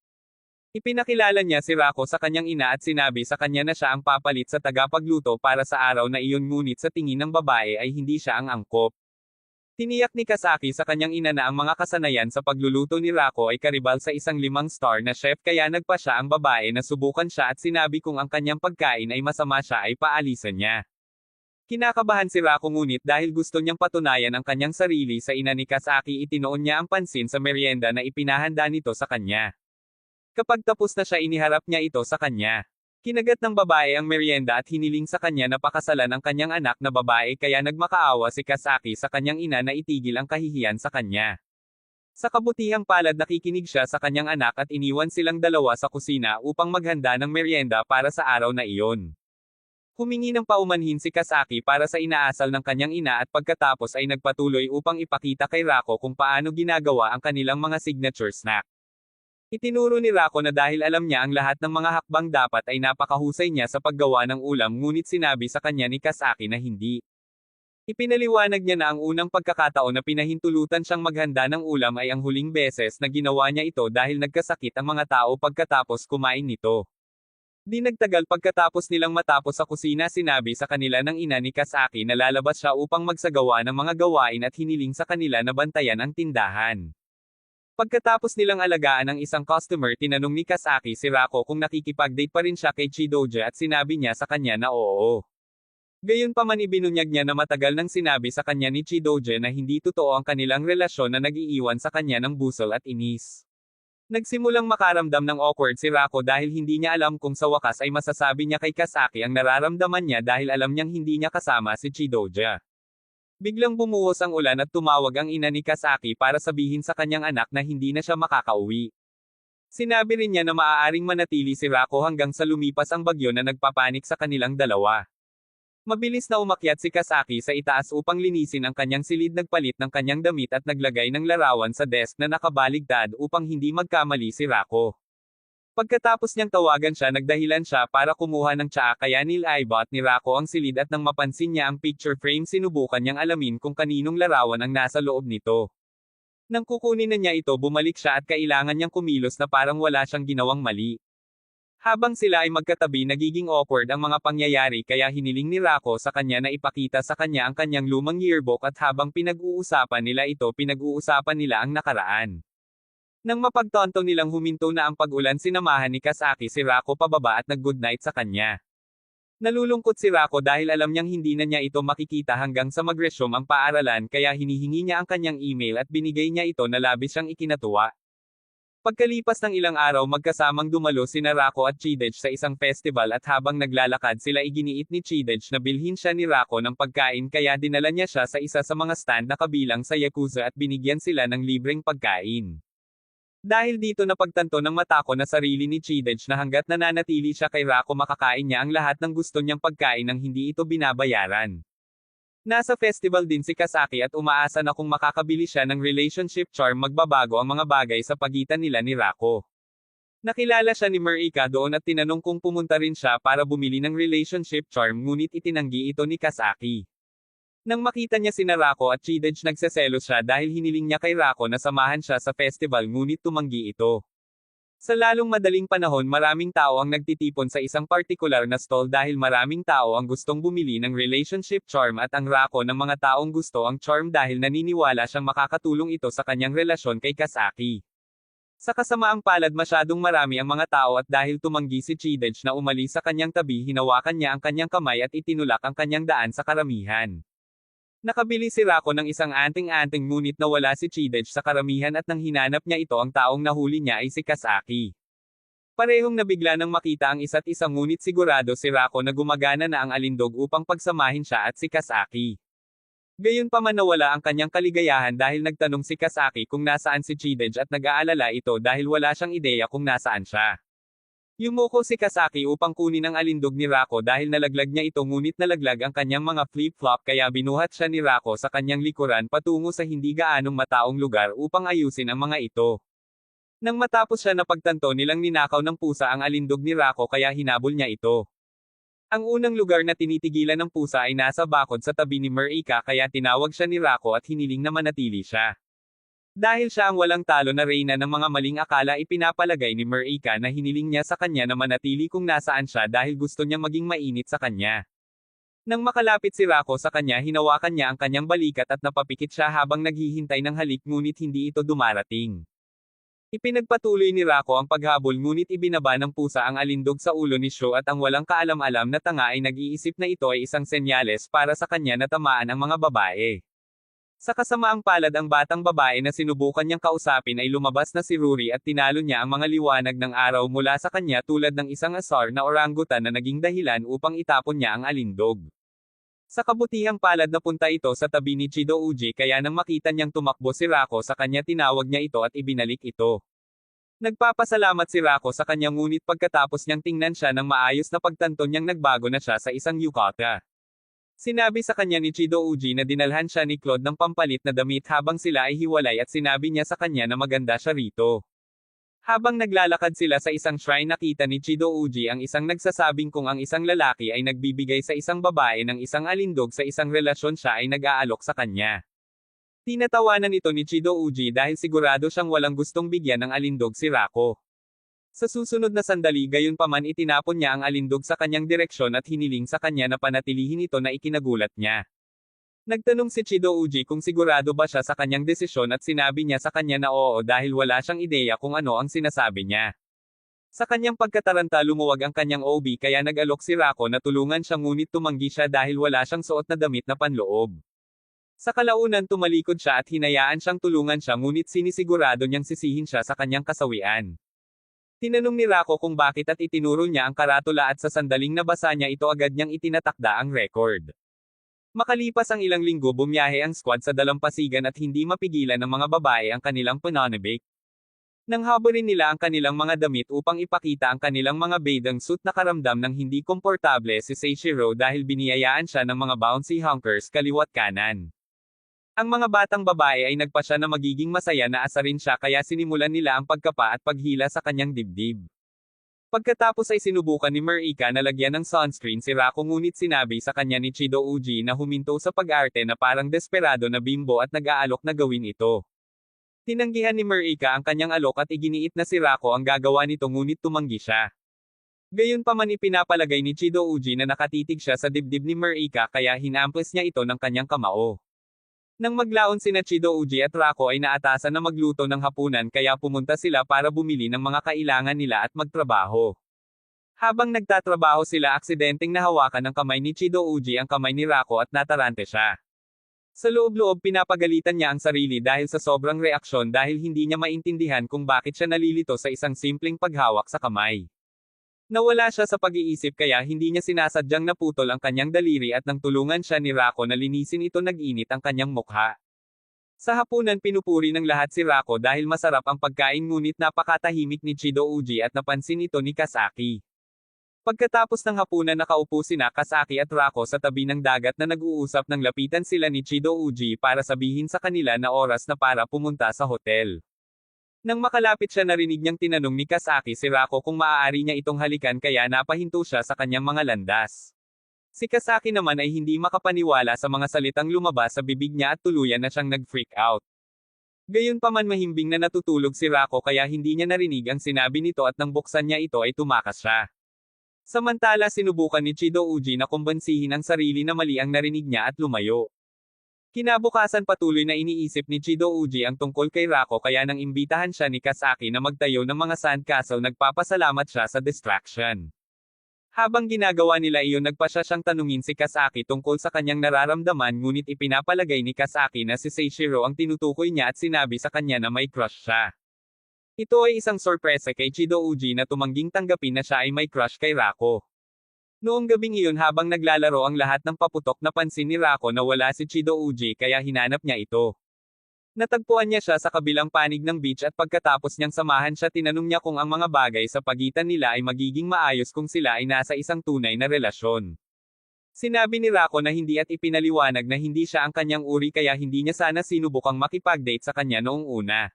Speaker 1: Ipinakilala niya si Rako sa kanyang ina at sinabi sa kanya na siya ang papalit sa tagapagluto para sa araw na iyon ngunit sa tingin ng babae ay hindi siya ang angkop. Tiniyak ni Kasaki sa kanyang ina na ang mga kasanayan sa pagluluto ni Rako ay karibal sa isang 5-star na chef kaya nagpa siya ang babae na subukan siya at sinabi kung ang kanyang pagkain ay masama siya ay paalisan niya. Kinakabahan si Rako ngunit dahil gusto niyang patunayan ang kanyang sarili sa ina ni Kasaki itinoon niya ang pansin sa merienda na ipinahanda nito sa kanya. Kapag tapos na siya iniharap niya ito sa kanya. Kinagat ng babae ang merienda at hiniling sa kanya na pakasalan ang kanyang anak na babae kaya nagmakaawa si Kasaki sa kanyang ina na itigil ang kahihiyan sa kanya. Sa kabutihang palad nakikinig siya sa kanyang anak at iniwan silang dalawa sa kusina upang maghanda ng merienda para sa araw na iyon. Humingi ng paumanhin si Kasaki para sa inaasal ng kanyang ina at pagkatapos ay nagpatuloy upang ipakita kay Rako kung paano ginagawa ang kanilang mga signature snack. Itinuro ni Rako na dahil alam niya ang lahat ng mga hakbang dapat ay napakahusay niya sa paggawa ng ulam ngunit sinabi sa kanya ni Kasaki na hindi. Ipinaliwanag niya na ang unang pagkakataon na pinahintulutan siyang maghanda ng ulam ay ang huling beses na ginawa niya ito dahil nagkasakit ang mga tao pagkatapos kumain nito. Di nagtagal pagkatapos nilang matapos sa kusina sinabi sa kanila ng ina ni Kasaki na lalabas siya upang magsagawa ng mga gawain at hiniling sa kanila na bantayan ang tindahan. Pagkatapos nilang alagaan ang isang customer, tinanong ni Kasaki si Rako kung nakikipag-date pa rin siya kay Chidoja at sinabi niya sa kanya na oo. Gayunpaman ibinunyag niya na matagal nang sinabi sa kanya ni Chidoja na hindi totoo ang kanilang relasyon na nag-iiwan sa kanya ng busol at inis. Nagsimulang makaramdam ng awkward si Rako dahil hindi niya alam kung sa wakas ay masasabi niya kay Kasaki ang nararamdaman niya dahil alam niyang hindi niya kasama si Chidoja. Biglang bumuhos ang ulan at tumawag ang ina ni Kasaki para sabihin sa kanyang anak na hindi na siya makakauwi. Sinabi rin niya na maaaring manatili si Rako hanggang sa lumipas ang bagyo na nagpapanik sa kanilang dalawa. Mabilis na umakyat si Kasaki sa itaas upang linisin ang kanyang silid, nagpalit ng kanyang damit at naglagay ng larawan sa desk na nakabaligtad upang hindi magkamali si Rako. Pagkatapos niyang tawagan siya, nagdahilan siya para kumuha ng tsaa kaya nilibot ni Rako ang silid at nang mapansin niya ang picture frame sinubukan niyang alamin kung kaninong larawan ang nasa loob nito. Nang kukunin na niya ito, bumalik siya at kailangan niyang kumilos na parang wala siyang ginawang mali. Habang sila ay magkatabi, nagiging awkward ang mga pangyayari kaya hiniling ni Rako sa kanya na ipakita sa kanya ang kanyang lumang yearbook at habang pinag-uusapan nila ito, pinag-uusapan nila ang nakaraan. Nang mapagtanto nilang huminto na ang pag-ulan, sinamahan ni Kasaki si Rako pababa at nag-goodnight sa kanya. Nalulungkot si Rako dahil alam niyang hindi na niya ito makikita hanggang sa mag-resume ang paaralan kaya hinihingi niya ang kanyang email at binigay niya ito na labis siyang ikinatuwa. Pagkalipas ng ilang araw, magkasamang dumalo sina Rako at Chidej sa isang festival at habang naglalakad sila, iginiit ni Chidej na bilhin siya ni Rako ng pagkain kaya dinala niya siya sa isa sa mga stand na kabilang sa Yakuza at binigyan sila ng libreng pagkain. Dahil dito napagtanto ng matako na sarili ni Chidej na hanggat nananatili siya kay Rako, makakain niya ang lahat ng gusto niyang pagkain nang hindi ito binabayaran. Nasa festival din si Kasaki at umaasa na kung makakabili siya ng relationship charm, magbabago ang mga bagay sa pagitan nila ni Rako. Nakilala siya ni Marika doon at tinanong kung pumunta rin siya para bumili ng relationship charm, ngunit itinanggi ito ni Kasaki. Nang makita niya sina Rako at Chidej, nagseselos siya dahil hiniling niya kay Rako na samahan siya sa festival, ngunit tumanggi ito. Sa lalong madaling panahon, maraming tao ang nagtitipon sa isang partikular na stall dahil maraming tao ang gustong bumili ng relationship charm at ang Rako ng mga taong gusto ang charm dahil naniniwala siyang makakatulong ito sa kanyang relasyon kay Kasaki. Sa kasamaang palad, masyadong marami ang mga tao at dahil tumanggi si Chidej na umalis sa kanyang tabi, hinawakan niya ang kanyang kamay at itinulak ang kanyang daan sa karamihan. Nakabili si Rako ng isang anting-anting ngunit nawala si Chidej sa karamihan at nang hinanap niya ito, ang taong nahuli niya ay si Kasaki. Parehong nabigla nang makita ang isa't isa ngunit sigurado si Rako na gumagana na ang alindog upang pagsamahin siya at si Kasaki. Gayunpaman nawala ang kanyang kaligayahan dahil nagtanong si Kasaki kung nasaan si Chidej at nag-aalala ito dahil wala siyang ideya kung nasaan siya. Yumuko si Kasaki upang kunin ang alindog ni Rako dahil nalaglag niya ito ngunit nalaglag ang kanyang mga flip-flop kaya binuhat siya ni Rako sa kanyang likuran patungo sa hindi gaanong mataong lugar upang ayusin ang mga ito. Nang matapos siya, napagtanto nilang ninakaw ng pusa ang alindog ni Rako kaya hinabol niya ito. Ang unang lugar na tinitigilan ng pusa ay nasa bakod sa tabi ni Marika kaya tinawag siya ni Rako at hiniling na manatili siya. Dahil siya ang walang talo na reyna ng mga maling akala, ipinapalagay ni Marika na hiniling niya sa kanya na manatili kung nasaan siya dahil gusto niya maging mainit sa kanya. Nang makalapit si Rako sa kanya, hinawakan niya ang kanyang balikat at napapikit siya habang naghihintay ng halik ngunit hindi ito dumarating. Ipinagpatuloy ni Rako ang paghabol ngunit ibinaba ng pusa ang alindog sa ulo ni Sho at ang walang kaalam-alam na tanga ay nag-iisip na ito ay isang senyales para sa kanya na tamaan ang mga babae. Sa kasamaang palad, ang batang babae na sinubukan niyang kausapin ay lumabas na si Ruri at tinalo niya ang mga liwanag ng araw mula sa kanya tulad ng isang asar na orangutan na naging dahilan upang itapon niya ang alindog. Sa kabutihang palad, napunta ito sa tabi ni Chidouji kaya nang makita niyang tumakbo si Rako sa kanya, tinawag niya ito at ibinalik ito. Nagpapasalamat si Rako sa kanya ngunit pagkatapos niyang tingnan siya ng maayos, na pagtanto niyang nagbago na siya sa isang yukata. Sinabi sa kanya ni Chidouji na dinalhan siya ni Claude ng pampalit na damit habang sila ay hiwalay at sinabi niya sa kanya na maganda siya rito. Habang naglalakad sila sa isang shrine, nakita ni Chidouji ang isang nagsasabing kung ang isang lalaki ay nagbibigay sa isang babae ng isang alindog sa isang relasyon, siya ay nag-aalok sa kanya. Tinatawanan ito ni Chidouji dahil sigurado siyang walang gustong bigyan ng alindog si Rako. Sa susunod na sandali, gayunpaman itinapon niya ang alindog sa kanyang direksyon at hiniling sa kanya na panatilihin ito na ikinagulat niya. Nagtanong si Chido Uji kung sigurado ba siya sa kanyang desisyon at sinabi niya sa kanya na oo dahil wala siyang ideya kung ano ang sinasabi niya. Sa kanyang pagkataranta lumuwag ang kanyang OB kaya nag-alok si Rako na tulungan siya ngunit tumanggi siya dahil wala siyang suot na damit na panloob. Sa kalaunan tumalikod siya at hinayaan siyang tulungan siya ngunit sinisigurado niyang sisihin siya sa kanyang kasawian. Tinanong ni Rako kung bakit at itinuro niya ang karatula at sa sandaling nabasa niya ito agad niyang itinatakda ang record. Makalipas ang ilang linggo bumiyahe ang squad sa dalampasigan at hindi mapigilan ng mga babae ang kanilang pananabik. Nang haburin nila ang kanilang mga damit upang ipakita ang kanilang mga bathing suit nakaramdam ng hindi komportable si Seishiro dahil biniyayaan siya ng mga bouncy hunkers kaliwat kanan. Ang mga batang babae ay nagpasya na magiging masaya na asarin siya kaya sinimulan nila ang pagkapa at paghila sa kanyang dibdib. Pagkatapos ay sinubukan ni Marika na lagyan ng sunscreen si Rako ngunit sinabi sa kanya ni Chido Uji na huminto sa pag-arte na parang desperado na bimbo at nag-aalok na gawin ito. Tinanggihan ni Marika ang kanyang alok at iginiit na si Rako ang gagawa nito ngunit tumanggi siya. Gayunpaman ipinapalagay ni Chido Uji na nakatitig siya sa dibdib ni Marika kaya hinamplas niya ito ng kanyang kamao. Nang maglaon sina Chido Uji at Rako ay naatasan na magluto ng hapunan kaya pumunta sila para bumili ng mga kailangan nila at magtrabaho. Habang nagtatrabaho sila aksidenteng nahawakan ng kamay ni Chido Uji ang kamay ni Rako at natarante siya. Sa loob-loob pinapagalitan niya ang sarili dahil sa sobrang reaksyon dahil hindi niya maintindihan kung bakit siya nalilito sa isang simpleng paghawak sa kamay. Nawala siya sa pag-iisip kaya hindi niya sinasadyang naputol ang kanyang daliri at nang tulungan siya ni Rako na linisin ito nag-init ang kanyang mukha. Sa hapunan pinupuri ng lahat si Rako dahil masarap ang pagkain ngunit napakatahimik ni Chido Uji at napansin ito ni Kasaki. Pagkatapos ng hapunan nakaupo sina Kasaki at Rako sa tabi ng dagat na nag-uusap nang lapitan sila ni Chido Uji para sabihin sa kanila na oras na para pumunta sa hotel. Nang makalapit siya narinig niyang tinanong ni Kasaki si Rako kung maaari niya itong halikan kaya napahinto siya sa kanyang mga landas. Si Kasaki naman ay hindi makapaniwala sa mga salitang lumabas sa bibig niya at tuluyan na siyang nag-freak out. Gayunpaman mahimbing na natutulog si Rako kaya hindi niya narinig ang sinabi nito at nang buksan niya ito ay tumakas siya. Samantala sinubukan ni Chido Uji na kumbansihin ang sarili na mali ang narinig niya at lumayo. Kinabukasan patuloy na iniisip ni Chido Uji ang tungkol kay Rako kaya nang imbitahan siya ni Kasaki na magtayo ng mga sandcastle nagpapasalamat siya sa distraction. Habang ginagawa nila iyon nagpasya siyang tanungin si Kasaki tungkol sa kanyang nararamdaman ngunit ipinapalagay ni Kasaki na si Seishiro ang tinutukoy niya at sinabi sa kanya na may crush siya. Ito ay isang sorpresa kay Chido Uji na tumangging tanggapin na siya ay may crush kay Rako. Noong gabing iyon habang naglalaro ang lahat ng paputok napansin ni Rako na wala si Chido Uji kaya hinanap niya ito. Natagpuan niya siya sa kabilang panig ng beach at pagkatapos niyang samahan siya tinanong niya kung ang mga bagay sa pagitan nila ay magiging maayos kung sila ay nasa isang tunay na relasyon. Sinabi ni Rako na hindi at ipinaliwanag na hindi siya ang kanyang uri kaya hindi niya sana sinubukang makipag-date sa kanya noong una.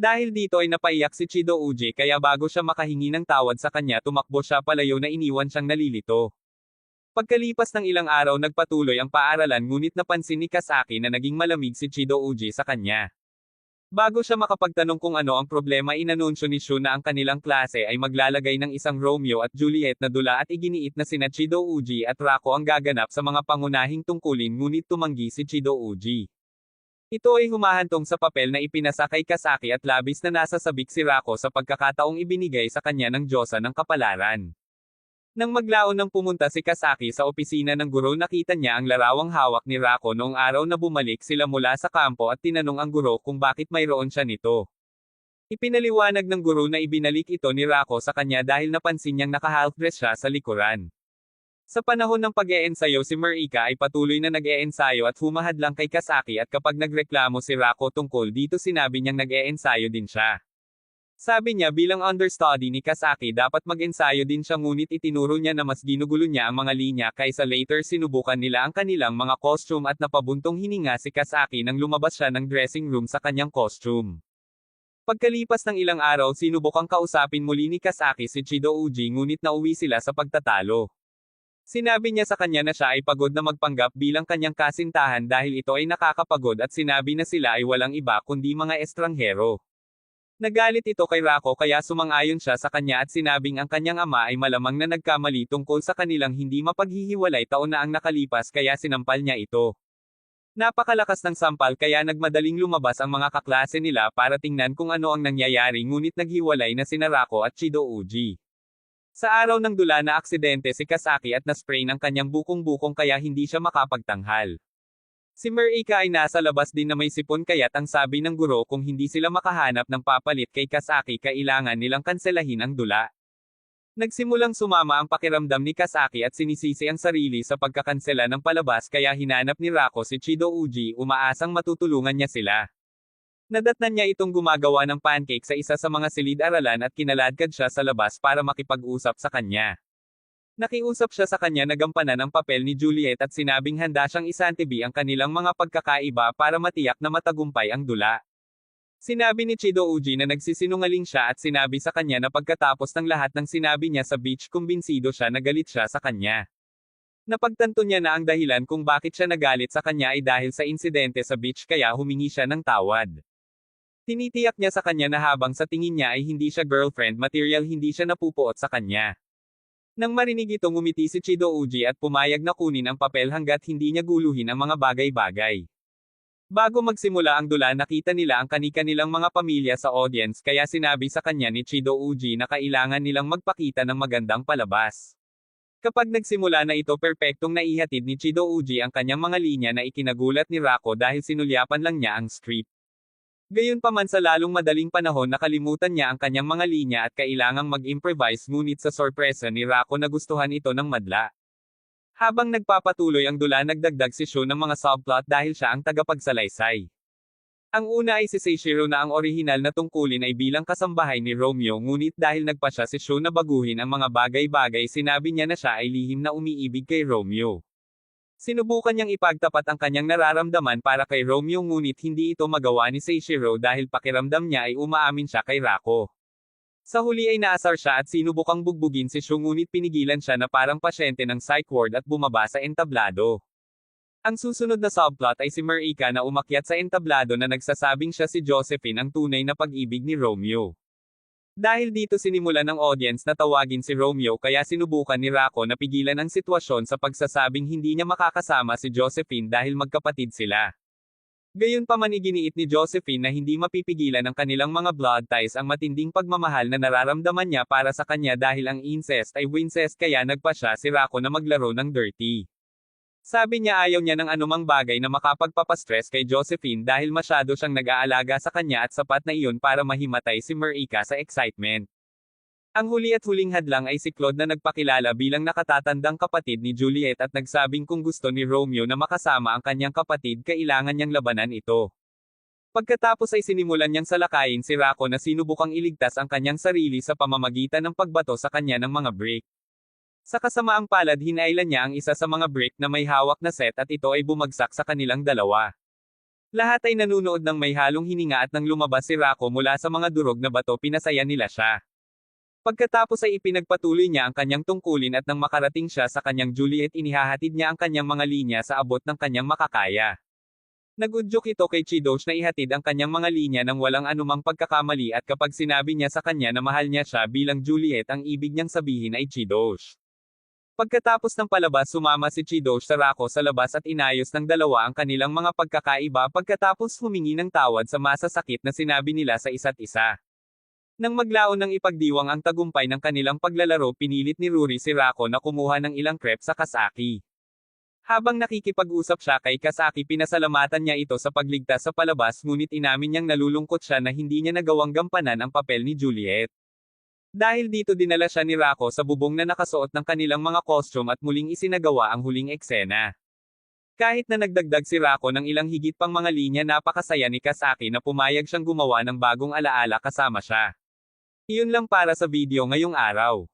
Speaker 1: Dahil dito ay napaiyak si Chido Uji kaya bago siya makahingi ng tawad sa kanya tumakbo siya palayo na iniwan siyang nalilito. Pagkalipas ng ilang araw nagpatuloy ang paaralan ngunit napansin ni Kasaki na naging malamig si Chido Uji sa kanya. Bago siya makapagtanong kung ano ang problema inanunsyo ni Shu na ang kanilang klase ay maglalagay ng isang Romeo at Juliet na dula at iginiit na sina Chido Uji at Rako ang gaganap sa mga pangunahing tungkulin ngunit tumanggi si Chido Uji. Ito ay humahantong sa papel na ipinasa kay Kasaki at labis na nasasabik si Rako sa pagkakataong ibinigay sa kanya ng Diyosa ng Kapalaran. Nang maglaon nang pumunta si Kasaki sa opisina ng guro nakita niya ang larawang hawak ni Rako noong araw na bumalik sila mula sa kampo at tinanong ang guro kung bakit mayroon siya nito. Ipinaliwanag ng guro na ibinalik ito ni Rako sa kanya dahil napansin niyang naka-half-dress siya sa likuran. Sa panahon ng pag-eensayo si Marika ay patuloy na nag-eensayo at humahadlang kay Kasaki at kapag nagreklamo si Rako tungkol dito sinabi niyang nag-eensayo din siya. Sabi niya bilang understudy ni Kasaki dapat mag-ensayo din siya ngunit itinuro niya na mas ginugulo niya ang mga linya kaysa later sinubukan nila ang kanilang mga costume at napabuntong hininga si Kasaki nang lumabas siya ng dressing room sa kanyang costume. Pagkalipas ng ilang araw sinubukang kausapin muli ni Kasaki si Chido Uji ngunit nauwi sila sa pagtatalo. Sinabi niya sa kanya na siya ay pagod na magpanggap bilang kanyang kasintahan dahil ito ay nakakapagod at sinabi na sila ay walang iba kundi mga estranghero. Nagalit ito kay Rako kaya sumang-ayon siya sa kanya at sinabing ang kanyang ama ay malamang na nagkamali tungkol sa kanilang hindi mapaghihiwalay taon na ang nakalipas kaya sinampal niya ito. Napakalakas ng sampal kaya nagmadaling lumabas ang mga kaklase nila para tingnan kung ano ang nangyayari ngunit naghiwalay na sina Rako at Chido Uji. Sa araw ng dula na aksidente si Kasaki at na-sprain ang kanyang bukong-bukong kaya hindi siya makapagtanghal. Si Marika ay nasa labas din na may sipon kaya't ang sabi ng guro kung hindi sila makahanap ng papalit kay Kasaki kailangan nilang kanselahin ang dula. Nagsimulang sumama ang pakiramdam ni Kasaki at sinisisi ang sarili sa pagkakansela ng palabas kaya hinanap ni Rako si Chido Uji umaasang matutulungan niya sila. Nadatnan niya itong gumagawa ng pancake sa isa sa mga silid-aralan at kinaladkad siya sa labas para makipag-usap sa kanya. Nakiusap siya sa kanya na gampanan ang papel ni Juliet at sinabing handa siyang isantibi ang kanilang mga pagkakaiba para matiyak na matagumpay ang dula. Sinabi ni Chido Uji na nagsisinungaling siya at sinabi sa kanya na pagkatapos ng lahat ng sinabi niya sa beach kumbinsido siya na galit siya sa kanya. Napagtanto niya na ang dahilan kung bakit siya nagalit sa kanya ay dahil sa insidente sa beach kaya humingi siya ng tawad. Tinitiyak niya sa kanya na habang sa tingin niya ay hindi siya girlfriend material hindi siya napupuot sa kanya. Nang marinig ito ngumiti si Chido Uji at pumayag na kunin ang papel hanggat hindi niya guluhin ang mga bagay-bagay. Bago magsimula ang dula nakita nila ang kani-kanilang mga pamilya sa audience kaya sinabi sa kanya ni Chido Uji na kailangan nilang magpakita ng magandang palabas. Kapag nagsimula na ito perpektong naihatid ni Chido Uji ang kanyang mga linya na ikinagulat ni Rako dahil sinulyapan lang niya ang script. Gayunpaman sa lalong madaling panahon nakalimutan niya ang kanyang mga linya at kailangang mag-improvise ngunit sa sorpresa ni Rako nagustuhan ito ng madla. Habang nagpapatuloy ang dula nagdagdag si Sho ng mga subplot dahil siya ang tagapagsalaysay. Ang una ay si Seishiro na ang orihinal na tungkulin ay bilang kasambahay ni Romeo ngunit dahil nagpa siya si Sho na baguhin ang mga bagay-bagay sinabi niya na siya ay lihim na umiibig kay Romeo. Sinubukan niyang ipagtapat ang kanyang nararamdaman para kay Romeo ngunit hindi ito magawa ni Seishiro dahil pakiramdam niya ay umaamin siya kay Rako. Sa huli ay naasar siya at sinubukang bugbugin si Sho ngunit pinigilan siya na parang pasyente ng psych ward at bumaba sa entablado. Ang susunod na subplot ay si Marika na umakyat sa entablado na nagsasabing siya si Josephine ang tunay na pag-ibig ni Romeo. Dahil dito sinimulan ng audience na tawagin si Romeo kaya sinubukan ni Rako na pigilan ang sitwasyon sa pagsasabing hindi niya makakasama si Josephine dahil magkapatid sila. Gayunpaman iginiit ni Josephine na hindi mapipigilan ng kanilang mga blood ties ang matinding pagmamahal na nararamdaman niya para sa kanya dahil ang incest ay wincest kaya nagpa siya si Rako na maglaro ng dirty. Sabi niya ayaw niya ng anumang bagay na makapagpapastress kay Josephine dahil masyado siyang nag-aalaga sa kanya at sapat na iyon para mahimatay si Marika sa excitement. Ang huli at huling hadlang ay si Claude na nagpakilala bilang nakatatandang kapatid ni Juliet at nagsabing kung gusto ni Romeo na makasama ang kanyang kapatid kailangan niyang labanan ito. Pagkatapos ay sinimulan niyang salakayin si Rako na sinubukang iligtas ang kanyang sarili sa pamamagitan ng pagbato sa kanya ng mga brick. Sa kasamaang palad hinailan niya ang isa sa mga brick na may hawak na set at ito ay bumagsak sa kanilang dalawa. Lahat ay nanunood ng may halong hininga at nang lumabas si Rako mula sa mga durog na bato pinasaya nila siya. Pagkatapos ay ipinagpatuloy niya ang kanyang tungkulin at nang makarating siya sa kanyang Juliet inihahatid niya ang kanyang mga linya sa abot ng kanyang makakaya. Nagudyok ito kay Chidosh na ihatid ang kanyang mga linya nang walang anumang pagkakamali at kapag sinabi niya sa kanya na mahal niya siya bilang Juliet ang ibig niyang sabihin ay Chidosh. Pagkatapos ng palabas sumama si Chidosh sa Rako sa labas at inayos ng dalawa ang kanilang mga pagkakaiba pagkatapos humingi ng tawad sa masasakit na sinabi nila sa isa't isa. Nang maglaon ng ipagdiwang ang tagumpay ng kanilang paglalaro pinilit ni Ruri si Rako na kumuha ng ilang crepe sa Kasaki. Habang nakikipag-usap siya kay Kasaki pinasalamatan niya ito sa pagligtas sa palabas ngunit inamin niyang nalulungkot siya na hindi niya nagawang gampanan ang papel ni Juliet. Dahil dito dinala siya ni Rako sa bubong na nakasuot ng kanilang mga costume at muling isinagawa ang huling eksena. Kahit na nagdagdag si Rako ng ilang higit pang mga linya napakasaya ni Kasaki na pumayag siyang gumawa ng bagong alaala kasama siya. Iyon lang para sa video ngayong araw.